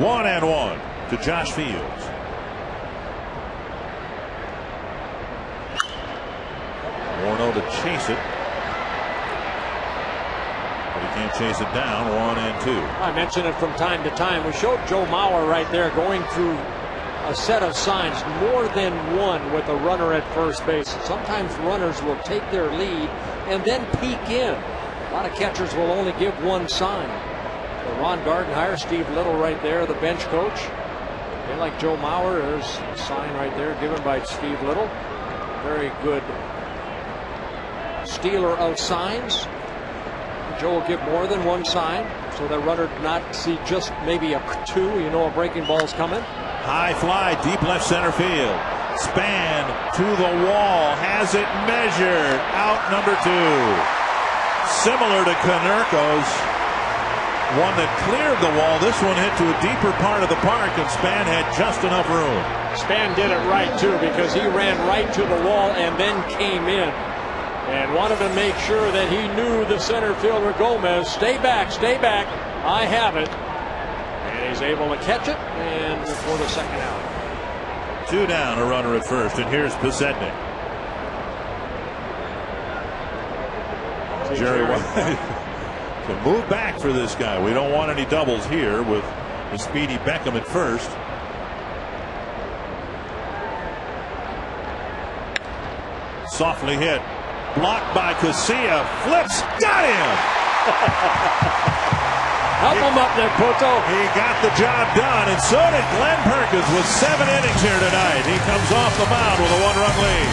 One and 1 to Josh Fields. Morneau to chase it. But he can't chase it down. 1 and 2. I mention it from time to time. We showed Joe Mauer right there going through a set of signs, more than one with a runner at first base. Sometimes runners will take their lead and then peek in. A lot of catchers will only give one sign. So Ron Gardenhire, Steve Little right there, the bench coach. They like Joe Mauer. There's a sign right there given by Steve Little. Very good stealer of signs. Joe will give more than one sign, so the runner not see just maybe a 2. You know a breaking ball's coming. High fly, deep left center field. Span to the wall, has it measured. Out number 2. Similar to Konerko's one that cleared the wall. This one hit to a deeper part of the park, and Span had just enough room. Span did it right, too, because he ran right to the wall and then came in and wanted to make sure that he knew the center fielder Gomez. Stay back, I have it. And he's able to catch it, and for the 2nd out. 2 down, a runner at first, and here's Posednik. Jerry White. So move back for this guy. We don't want any doubles here with the speedy Beckham at first. Softly hit. Blocked by Casilla. Flips. Got him! Help him up there, Poto. He got the job done, and so did Glenn Perkins with 7 innings here tonight. He comes off the mound with a 1-run lead.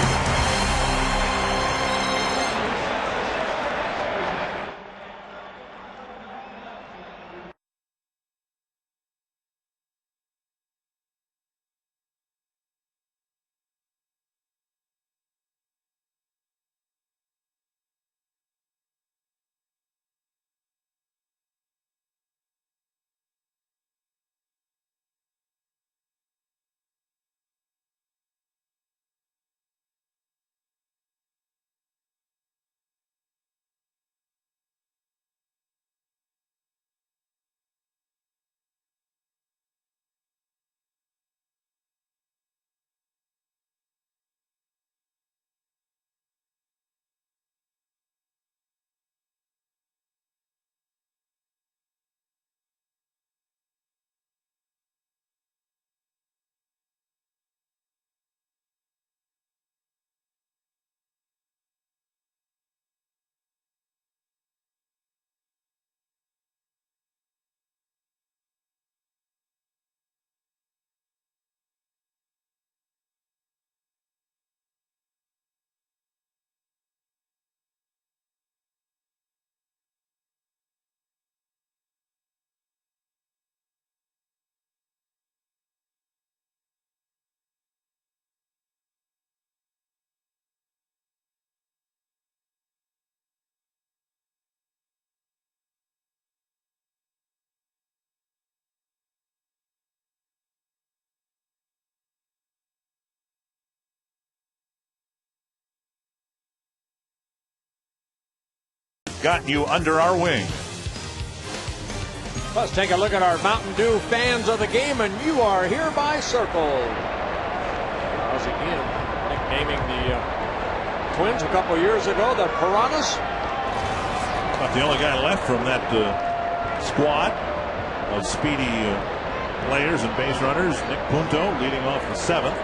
gotten you under our wing. Let's take a look at our Mountain Dew fans of the game, and you are hereby circled. As again, nicknaming the Twins a couple years ago, the Piranhas. About the only guy left from that squad of speedy players and base runners. Nick Punto leading off the 7th.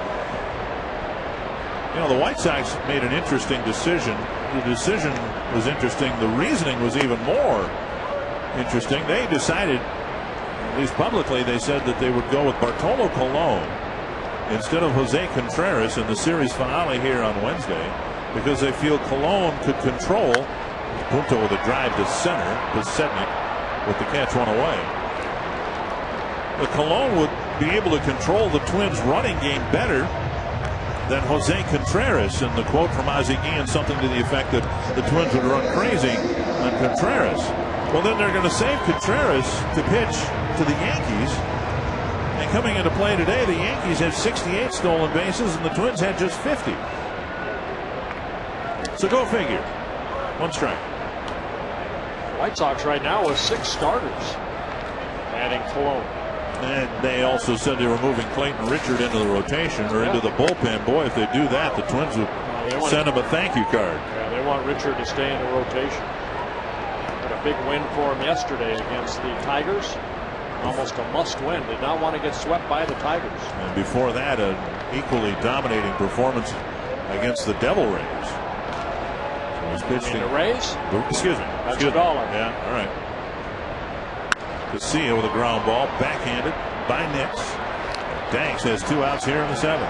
You know, the White Sox made an interesting decision. The decision was interesting. The reasoning was even more interesting. They decided, at least publicly, they said that they would go with Bartolo Colon instead of Jose Contreras in the series finale here on Wednesday, because they feel Colon could control. Punto with a drive to center, to Sednick with the catch one away. The Colon would be able to control the Twins' running game better than Jose Contreras, and the quote from Ozzie Guillen, something to the effect that the Twins would run crazy on Contreras. Well, then they're going to save Contreras to pitch to the Yankees. And coming into play today, the Yankees had 68 stolen bases and the Twins had just 50. So go figure. One strike. White Sox right now with 6 starters, adding Colon. And they also said they were moving Clayton Richard into the rotation or into the bullpen. Boy, if they do that, the Twins would send him a thank you card. Yeah, they want Richard to stay in the rotation. Had a big win for him yesterday against the Tigers. Almost a must win. Did not want to get swept by the Tigers. And before that, an equally dominating performance against the Devil Rays. So he's pitched the Rays? Excuse me. That's a dollar. Yeah, all right. Casilla with a ground ball, backhanded by Nix. Danks has 2 outs here in the 7th.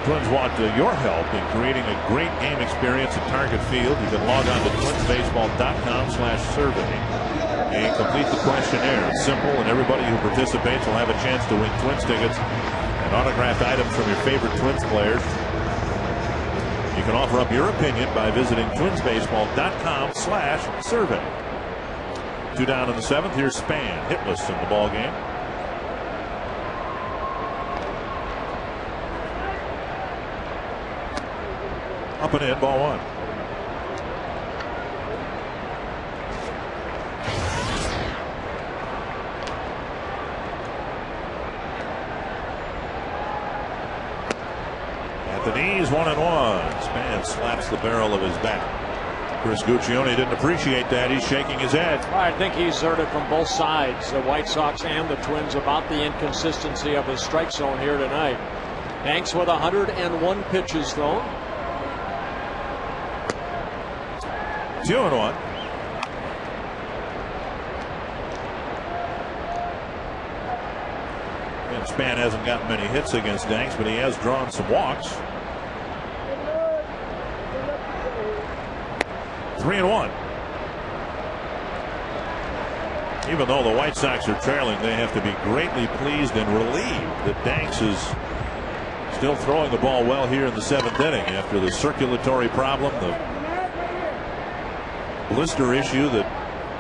Twins want your help in creating a great game experience at Target Field. You can log on to twinsbaseball.com/survey and complete the questionnaire. It's simple, and everybody who participates will have a chance to win Twins tickets and autographed items from your favorite Twins players. You can offer up your opinion by visiting twinsbaseball.com/survey. 2 down in the 7th. Here's Span, hitless in the ball game. Up and in, ball 1. At the knees, 1-1. Span slaps the barrel of his bat. Chris Guccione didn't appreciate that. He's shaking his head. I think he's heard it from both sides, the White Sox and the Twins, about the inconsistency of his strike zone here tonight. Danks with 101 pitches thrown. 2-1. And Span hasn't gotten many hits against Danks, but he has drawn some walks. 3-1. Even though the White Sox are trailing, they have to be greatly pleased and relieved that Danks is still throwing the ball well here in the 7th inning after the circulatory problem, the blister issue that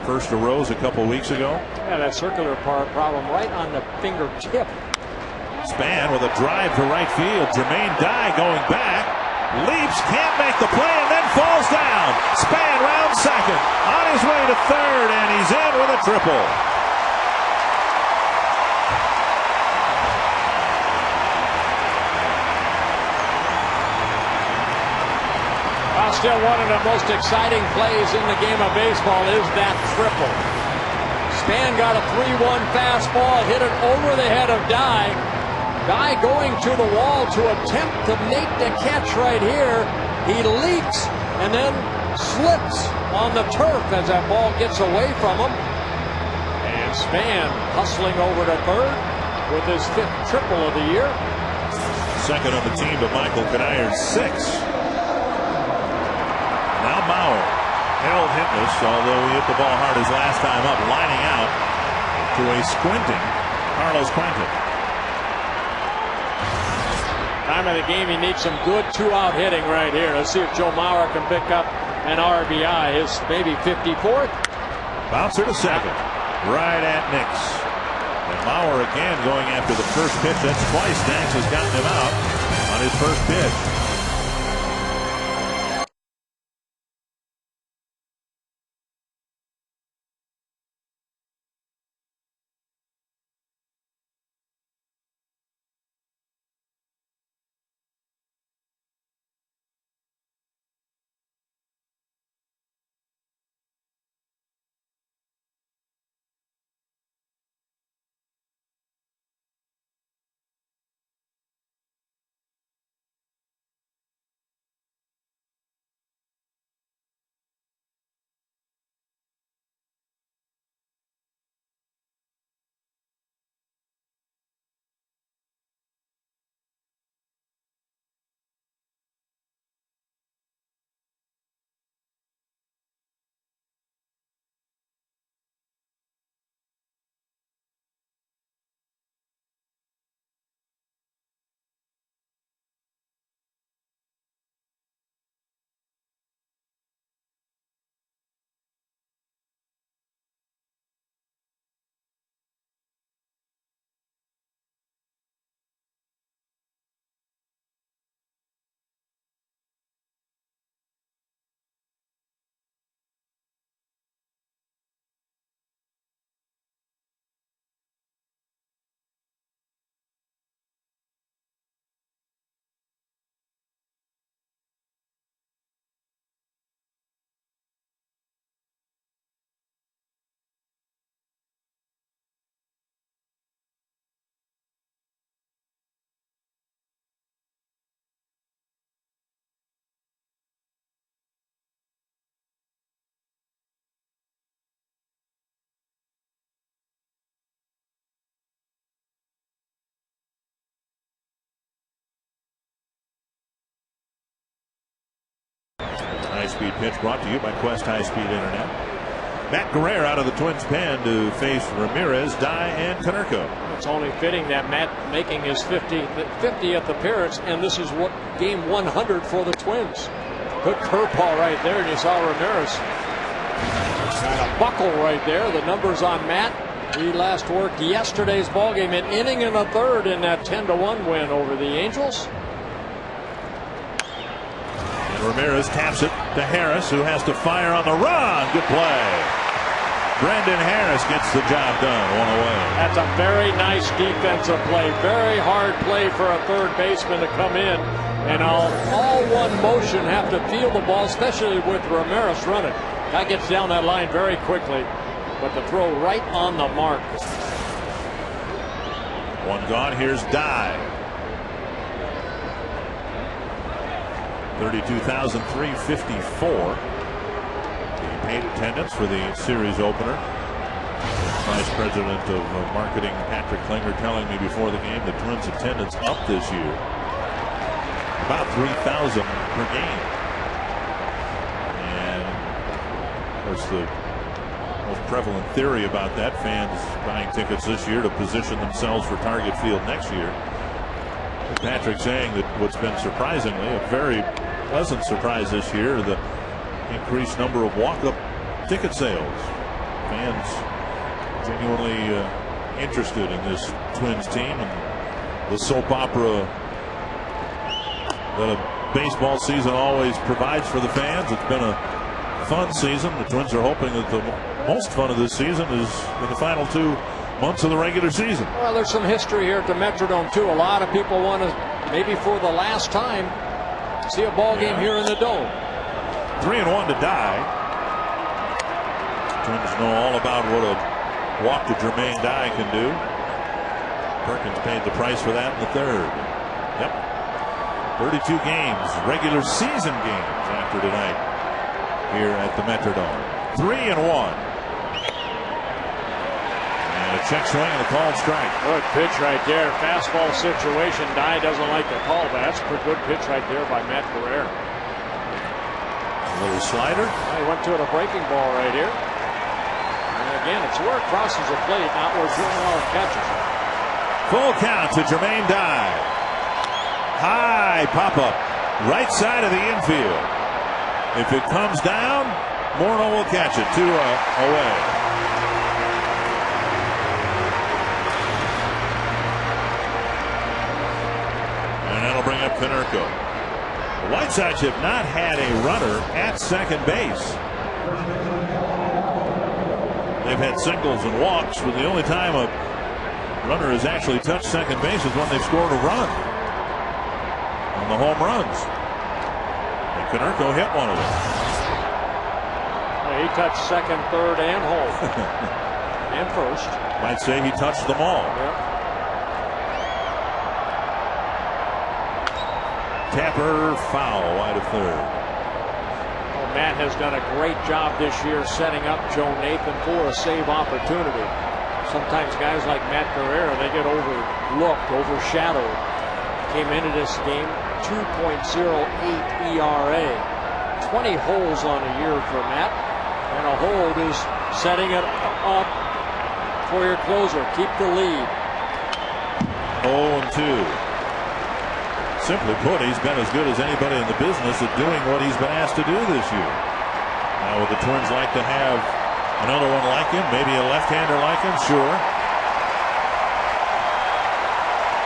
first arose a couple weeks ago. Yeah, that circular problem right on the fingertip. Span with a drive to right field. Jermaine Dye going back. Leaps, can't make the play, and then falls down. Span round second, on his way to third, and he's in with a triple. Well, still one of the most exciting plays in the game of baseball is that triple. Span got a 3-1 fastball, hit it over the head of Dye. Dye going to the wall to attempt to make the catch right here. He leaps and then slips on the turf as that ball gets away from him. And Span hustling over to third with his 5th triple of the year. Second on the team, but Michael Canire's 6. Now Mauer held hitless, although he hit the ball hard his last time up, lining out to a squinting Carlos Quentin. Time of the game, he needs some good 2-out hitting right here. Let's see if Joe Mauer can pick up an RBI, his maybe 54th. Bouncer to second, right at Nix. And Mauer again going after the first pitch. That's twice Danks has gotten him out on his first pitch. high-speed pitch brought to you by Quest High-Speed Internet. Matt Guerrero out of the Twins pen to face Ramirez, Dye, and Konerko. It's only fitting that Matt making his 50th appearance, and this is what game 100 for the Twins. Good curveball right there, and you saw Ramirez kind of buckle right there. The numbers on Matt. He last worked yesterday's ballgame, an inning and a third in that 10-1 win over the Angels. And Ramirez taps it to Harris, who has to fire on the run. Good play. Brendan Harris gets the job done. One away. That's a very nice defensive play. Very hard play for a third baseman to come in and all one motion have to feel the ball, especially with Ramirez running. Guy gets down that line very quickly, but the throw right on the mark. One gone. Here's Dye. 32,354. The paid attendance for the series opener. Vice President of Marketing Patrick Klinger telling me before the game the Twins attendance up this year. About 3,000 per game. And of course the most prevalent theory about that, fans buying tickets this year to position themselves for Target Field next year. Patrick saying that what's been surprisingly a very pleasant surprise this year, the increased number of walk-up ticket sales. Fans genuinely interested in this Twins team and the soap opera that a baseball season always provides for the fans. It's been a fun season. The Twins are hoping that the most fun of this season is in the final 2 months of the regular season. Well, there's some history here at the Metrodome too. A lot of people want to, maybe for the last time, see a ball game here in the Dome. 3-1 to Dye. Twins know all about what a walk to Jermaine Dye can do. Perkins paid the price for that in the third. Yep. 32 games, regular season games after tonight here at the Metrodome. 3-1. And a check swing and a called strike. Good pitch right there. Fastball situation. Dye doesn't like the call, but that's a good pitch right there by Matt Guerrero. A little slider. He went to it, a breaking ball right here. And again, it's where it crosses the plate, not where Gilmore catches it. Full count to Jermaine Dye. High pop-up. Right side of the infield. If it comes down, Morneau will catch it. 2 away. And that'll bring up Konerko. The White Sox have not had a runner at second base. They've had singles and walks, but the only time a runner has actually touched second base is when they've scored a run on the home runs. And Konerko hit one of them. He touched second, third, and home. And first. Might say he touched them all. Yep. Tapper foul wide of third. Well, Matt has done a great job this year setting up Joe Nathan for a save opportunity. Sometimes guys like Matt Guerrero, they get overlooked, overshadowed. Came into this game 2.08 ERA. 20 holes on a year for Matt. And a hold is setting it up for your closer. Keep the lead. 0-2. Simply put, he's been as good as anybody in the business at doing what he's been asked to do this year. Now, would the Twins like to have another one like him? Maybe a left-hander like him? Sure.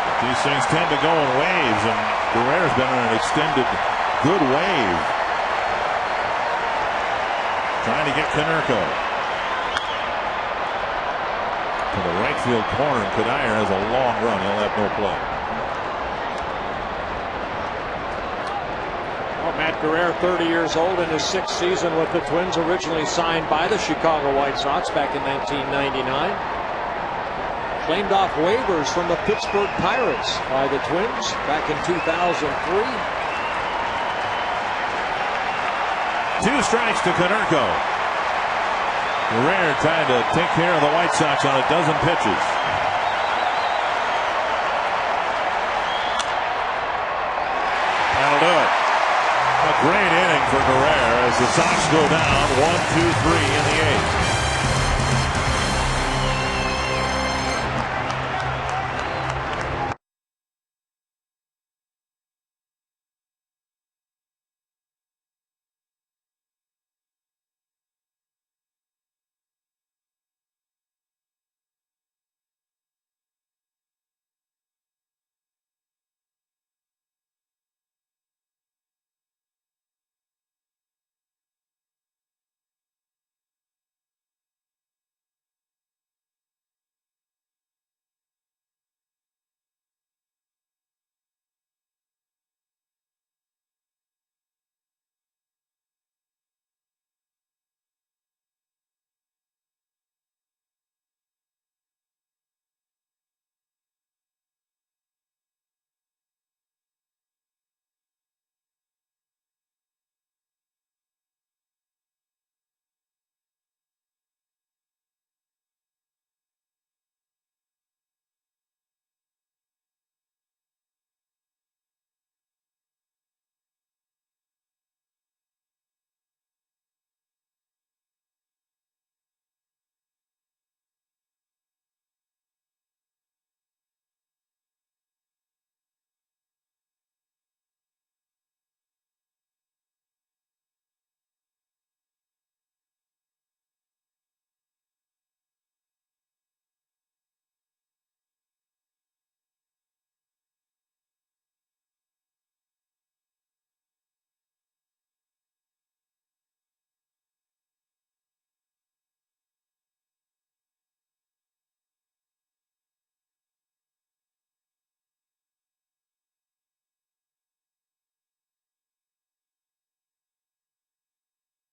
But these things tend to go in waves, and Guerrero's been on an extended good wave. Trying to get Konerko to the right field corner, and Cuddyer has a long run. He'll have no play. Matt Guerrero, 30 years old, in his 6th season with the Twins, originally signed by the Chicago White Sox back in 1999. Claimed off waivers from the Pittsburgh Pirates by the Twins back in 2003. 2 strikes to Konerko. Guerrero trying to take care of the White Sox on a dozen pitches. That'll do it. A great inning for Guerrero as the Sox go down 1-2-3 in the eighth.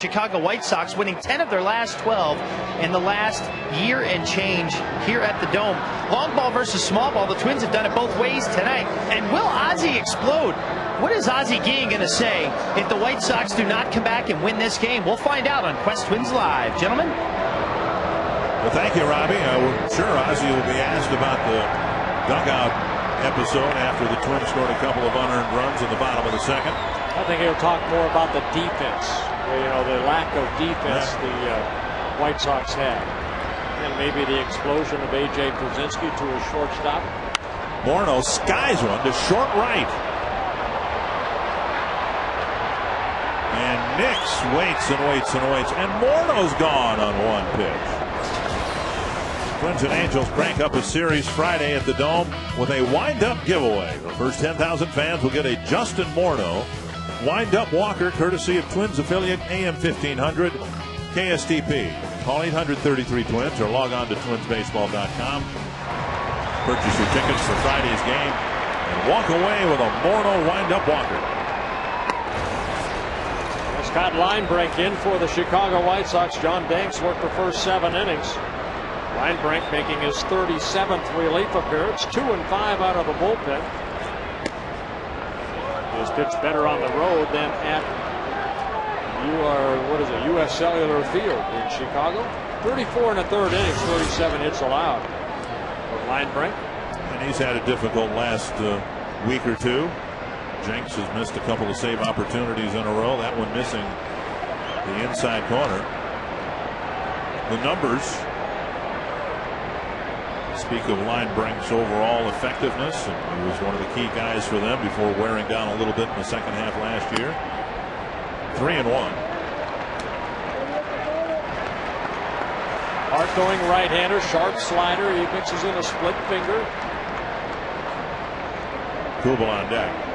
Chicago White Sox winning 10 of their last 12 in the last year and change here at the Dome. Long ball versus small ball. The Twins have done it both ways tonight. And will Ozzie explode? What is Ozzie Guillen going to say if the White Sox do not come back and win this game? We'll find out on Quest Twins Live. Gentlemen? Well, thank you, Robbie. I'm sure Ozzie will be asked about the dugout episode after the Twins scored a couple of unearned runs in the bottom of the second. I think he'll talk more about the defense. You know, the lack of defense the White Sox had. And maybe the explosion of A.J. Pierzynski to a shortstop. Morneau skies one to short right. And Nix waits and waits and waits. And Morneau's gone on one pitch. Twins and Angels crank up a series Friday at the Dome with a wind-up giveaway. The first 10,000 fans will get a Justin Morneau wind-up walker courtesy of Twins affiliate AM 1500 KSTP. Call 800-33-TWINS or log on to twinsbaseball.com. Purchase your tickets for Friday's game and walk away with a Morneau wind-up walker. Scott Linebrink in for the Chicago White Sox. John Danks worked the first 7 innings. Linebrink making his 37th relief appearance, 2 and 5 out of the bullpen. He's pitched better on the road than at U.S. Cellular Field in Chicago. 34 in the third innings, 37 hits allowed for Linebrink. And he's had a difficult last week or two. Jenks has missed a couple of save opportunities in a row. That one missing the inside corner. The numbers speak of Linebrink's overall effectiveness, and he was one of the key guys for them before wearing down a little bit in the second half last year. 3-1. Hart going right-hander, sharp slider. He mixes in a split finger. Kubel on deck.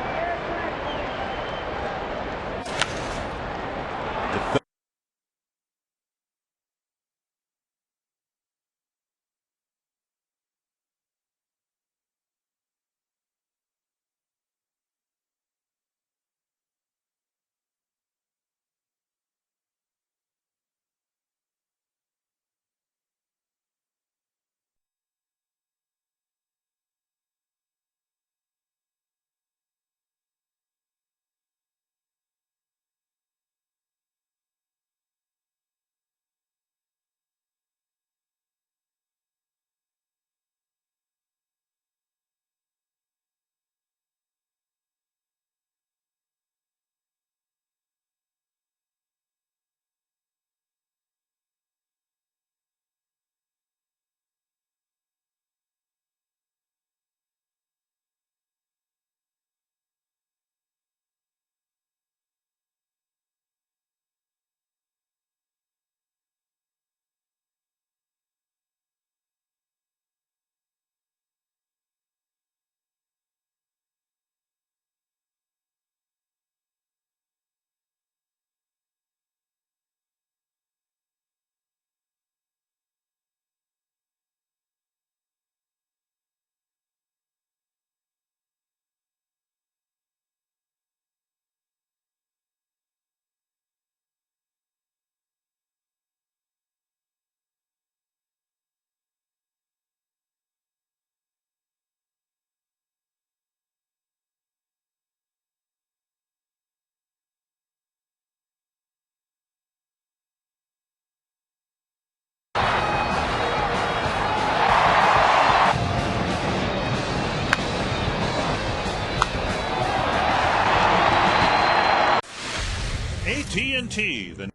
AT&T. The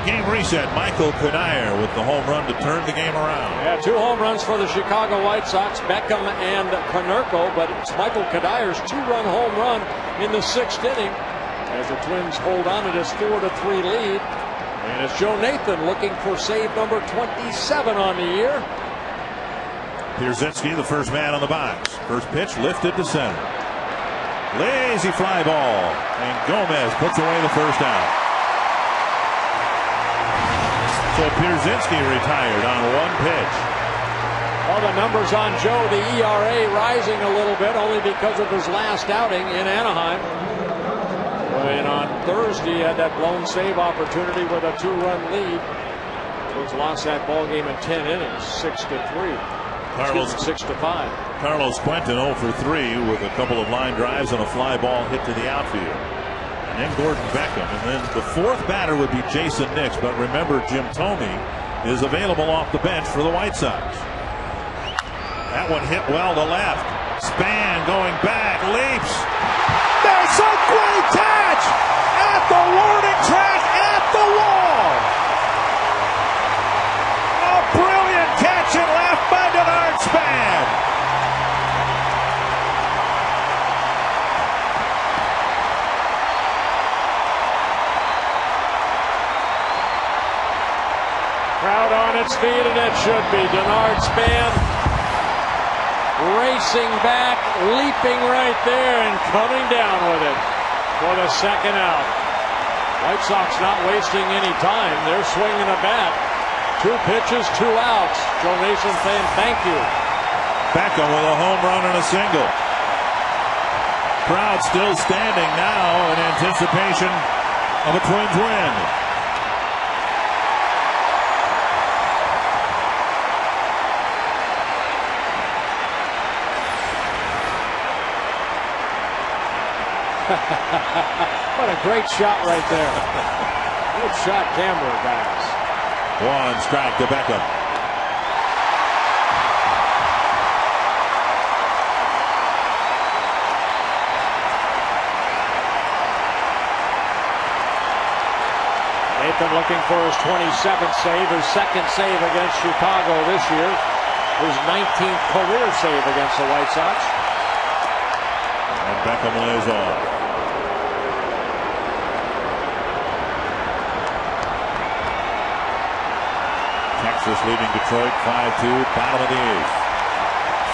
game reset. Michael Cuddyer with the home run to turn the game around. Yeah, 2 home runs for the Chicago White Sox, Beckham and Konerko, but it's Michael Cuddier's 2-run home run in the 6th inning as the Twins hold on to this 4-3 lead. And it's Joe Nathan looking for save number 27 on the year. Pierzynski, the first man on the box. First pitch lifted to center. Lazy fly ball, and Gomez puts away the first out. So Pierzynski retired on 1 pitch. All the numbers on Joe, the ERA rising a little bit only because of his last outing in Anaheim. And on Thursday, he had that blown save opportunity with a 2-run lead. Twins lost that ball game in 10 innings, 6-3. 6-5. Carlos Quentin 0 for 3 with a couple of line drives and a fly ball hit to the outfield. And then Gordon Beckham, and then the 4th batter would be Jason Nix. But remember, Jim Thome is available off the bench for the White Sox. That one hit well to left. Span going back, leaps. There's a great catch at the warning track at the wall. A brilliant catch in left by Denard Span. Crowd on its feet, and it should be. Denard Span racing back, leaping right there, and coming down with it for the 2nd out. White Sox not wasting any time. They're swinging a bat. 2 pitches, 2 outs. Joe Nathan saying thank you. Beckham with a home run and a single. Crowd still standing now in anticipation of a Twins win. What a great shot right there. Good shot, camera guys. 1 strike to Beckham. Nathan looking for his 27th save, his 2nd save against Chicago this year, his 19th career save against the White Sox. And Beckham lays off. Texas leading Detroit 5-2, bottom of the 8th.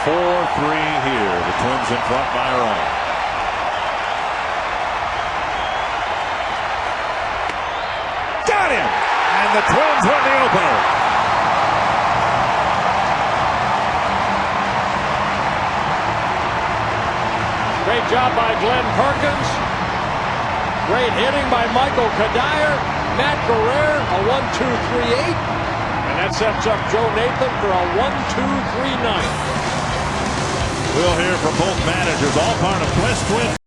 4-3 here. The Twins in front by a run. Got him! And the Twins win the opener. Great job by Glenn Perkins. Great hitting by Michael Cuddyer. Matt Guerrero, a 1-2-3-8. And that sets up Joe Nathan for a 1-2-3-9. We'll hear from both managers, all part of Quest Twins.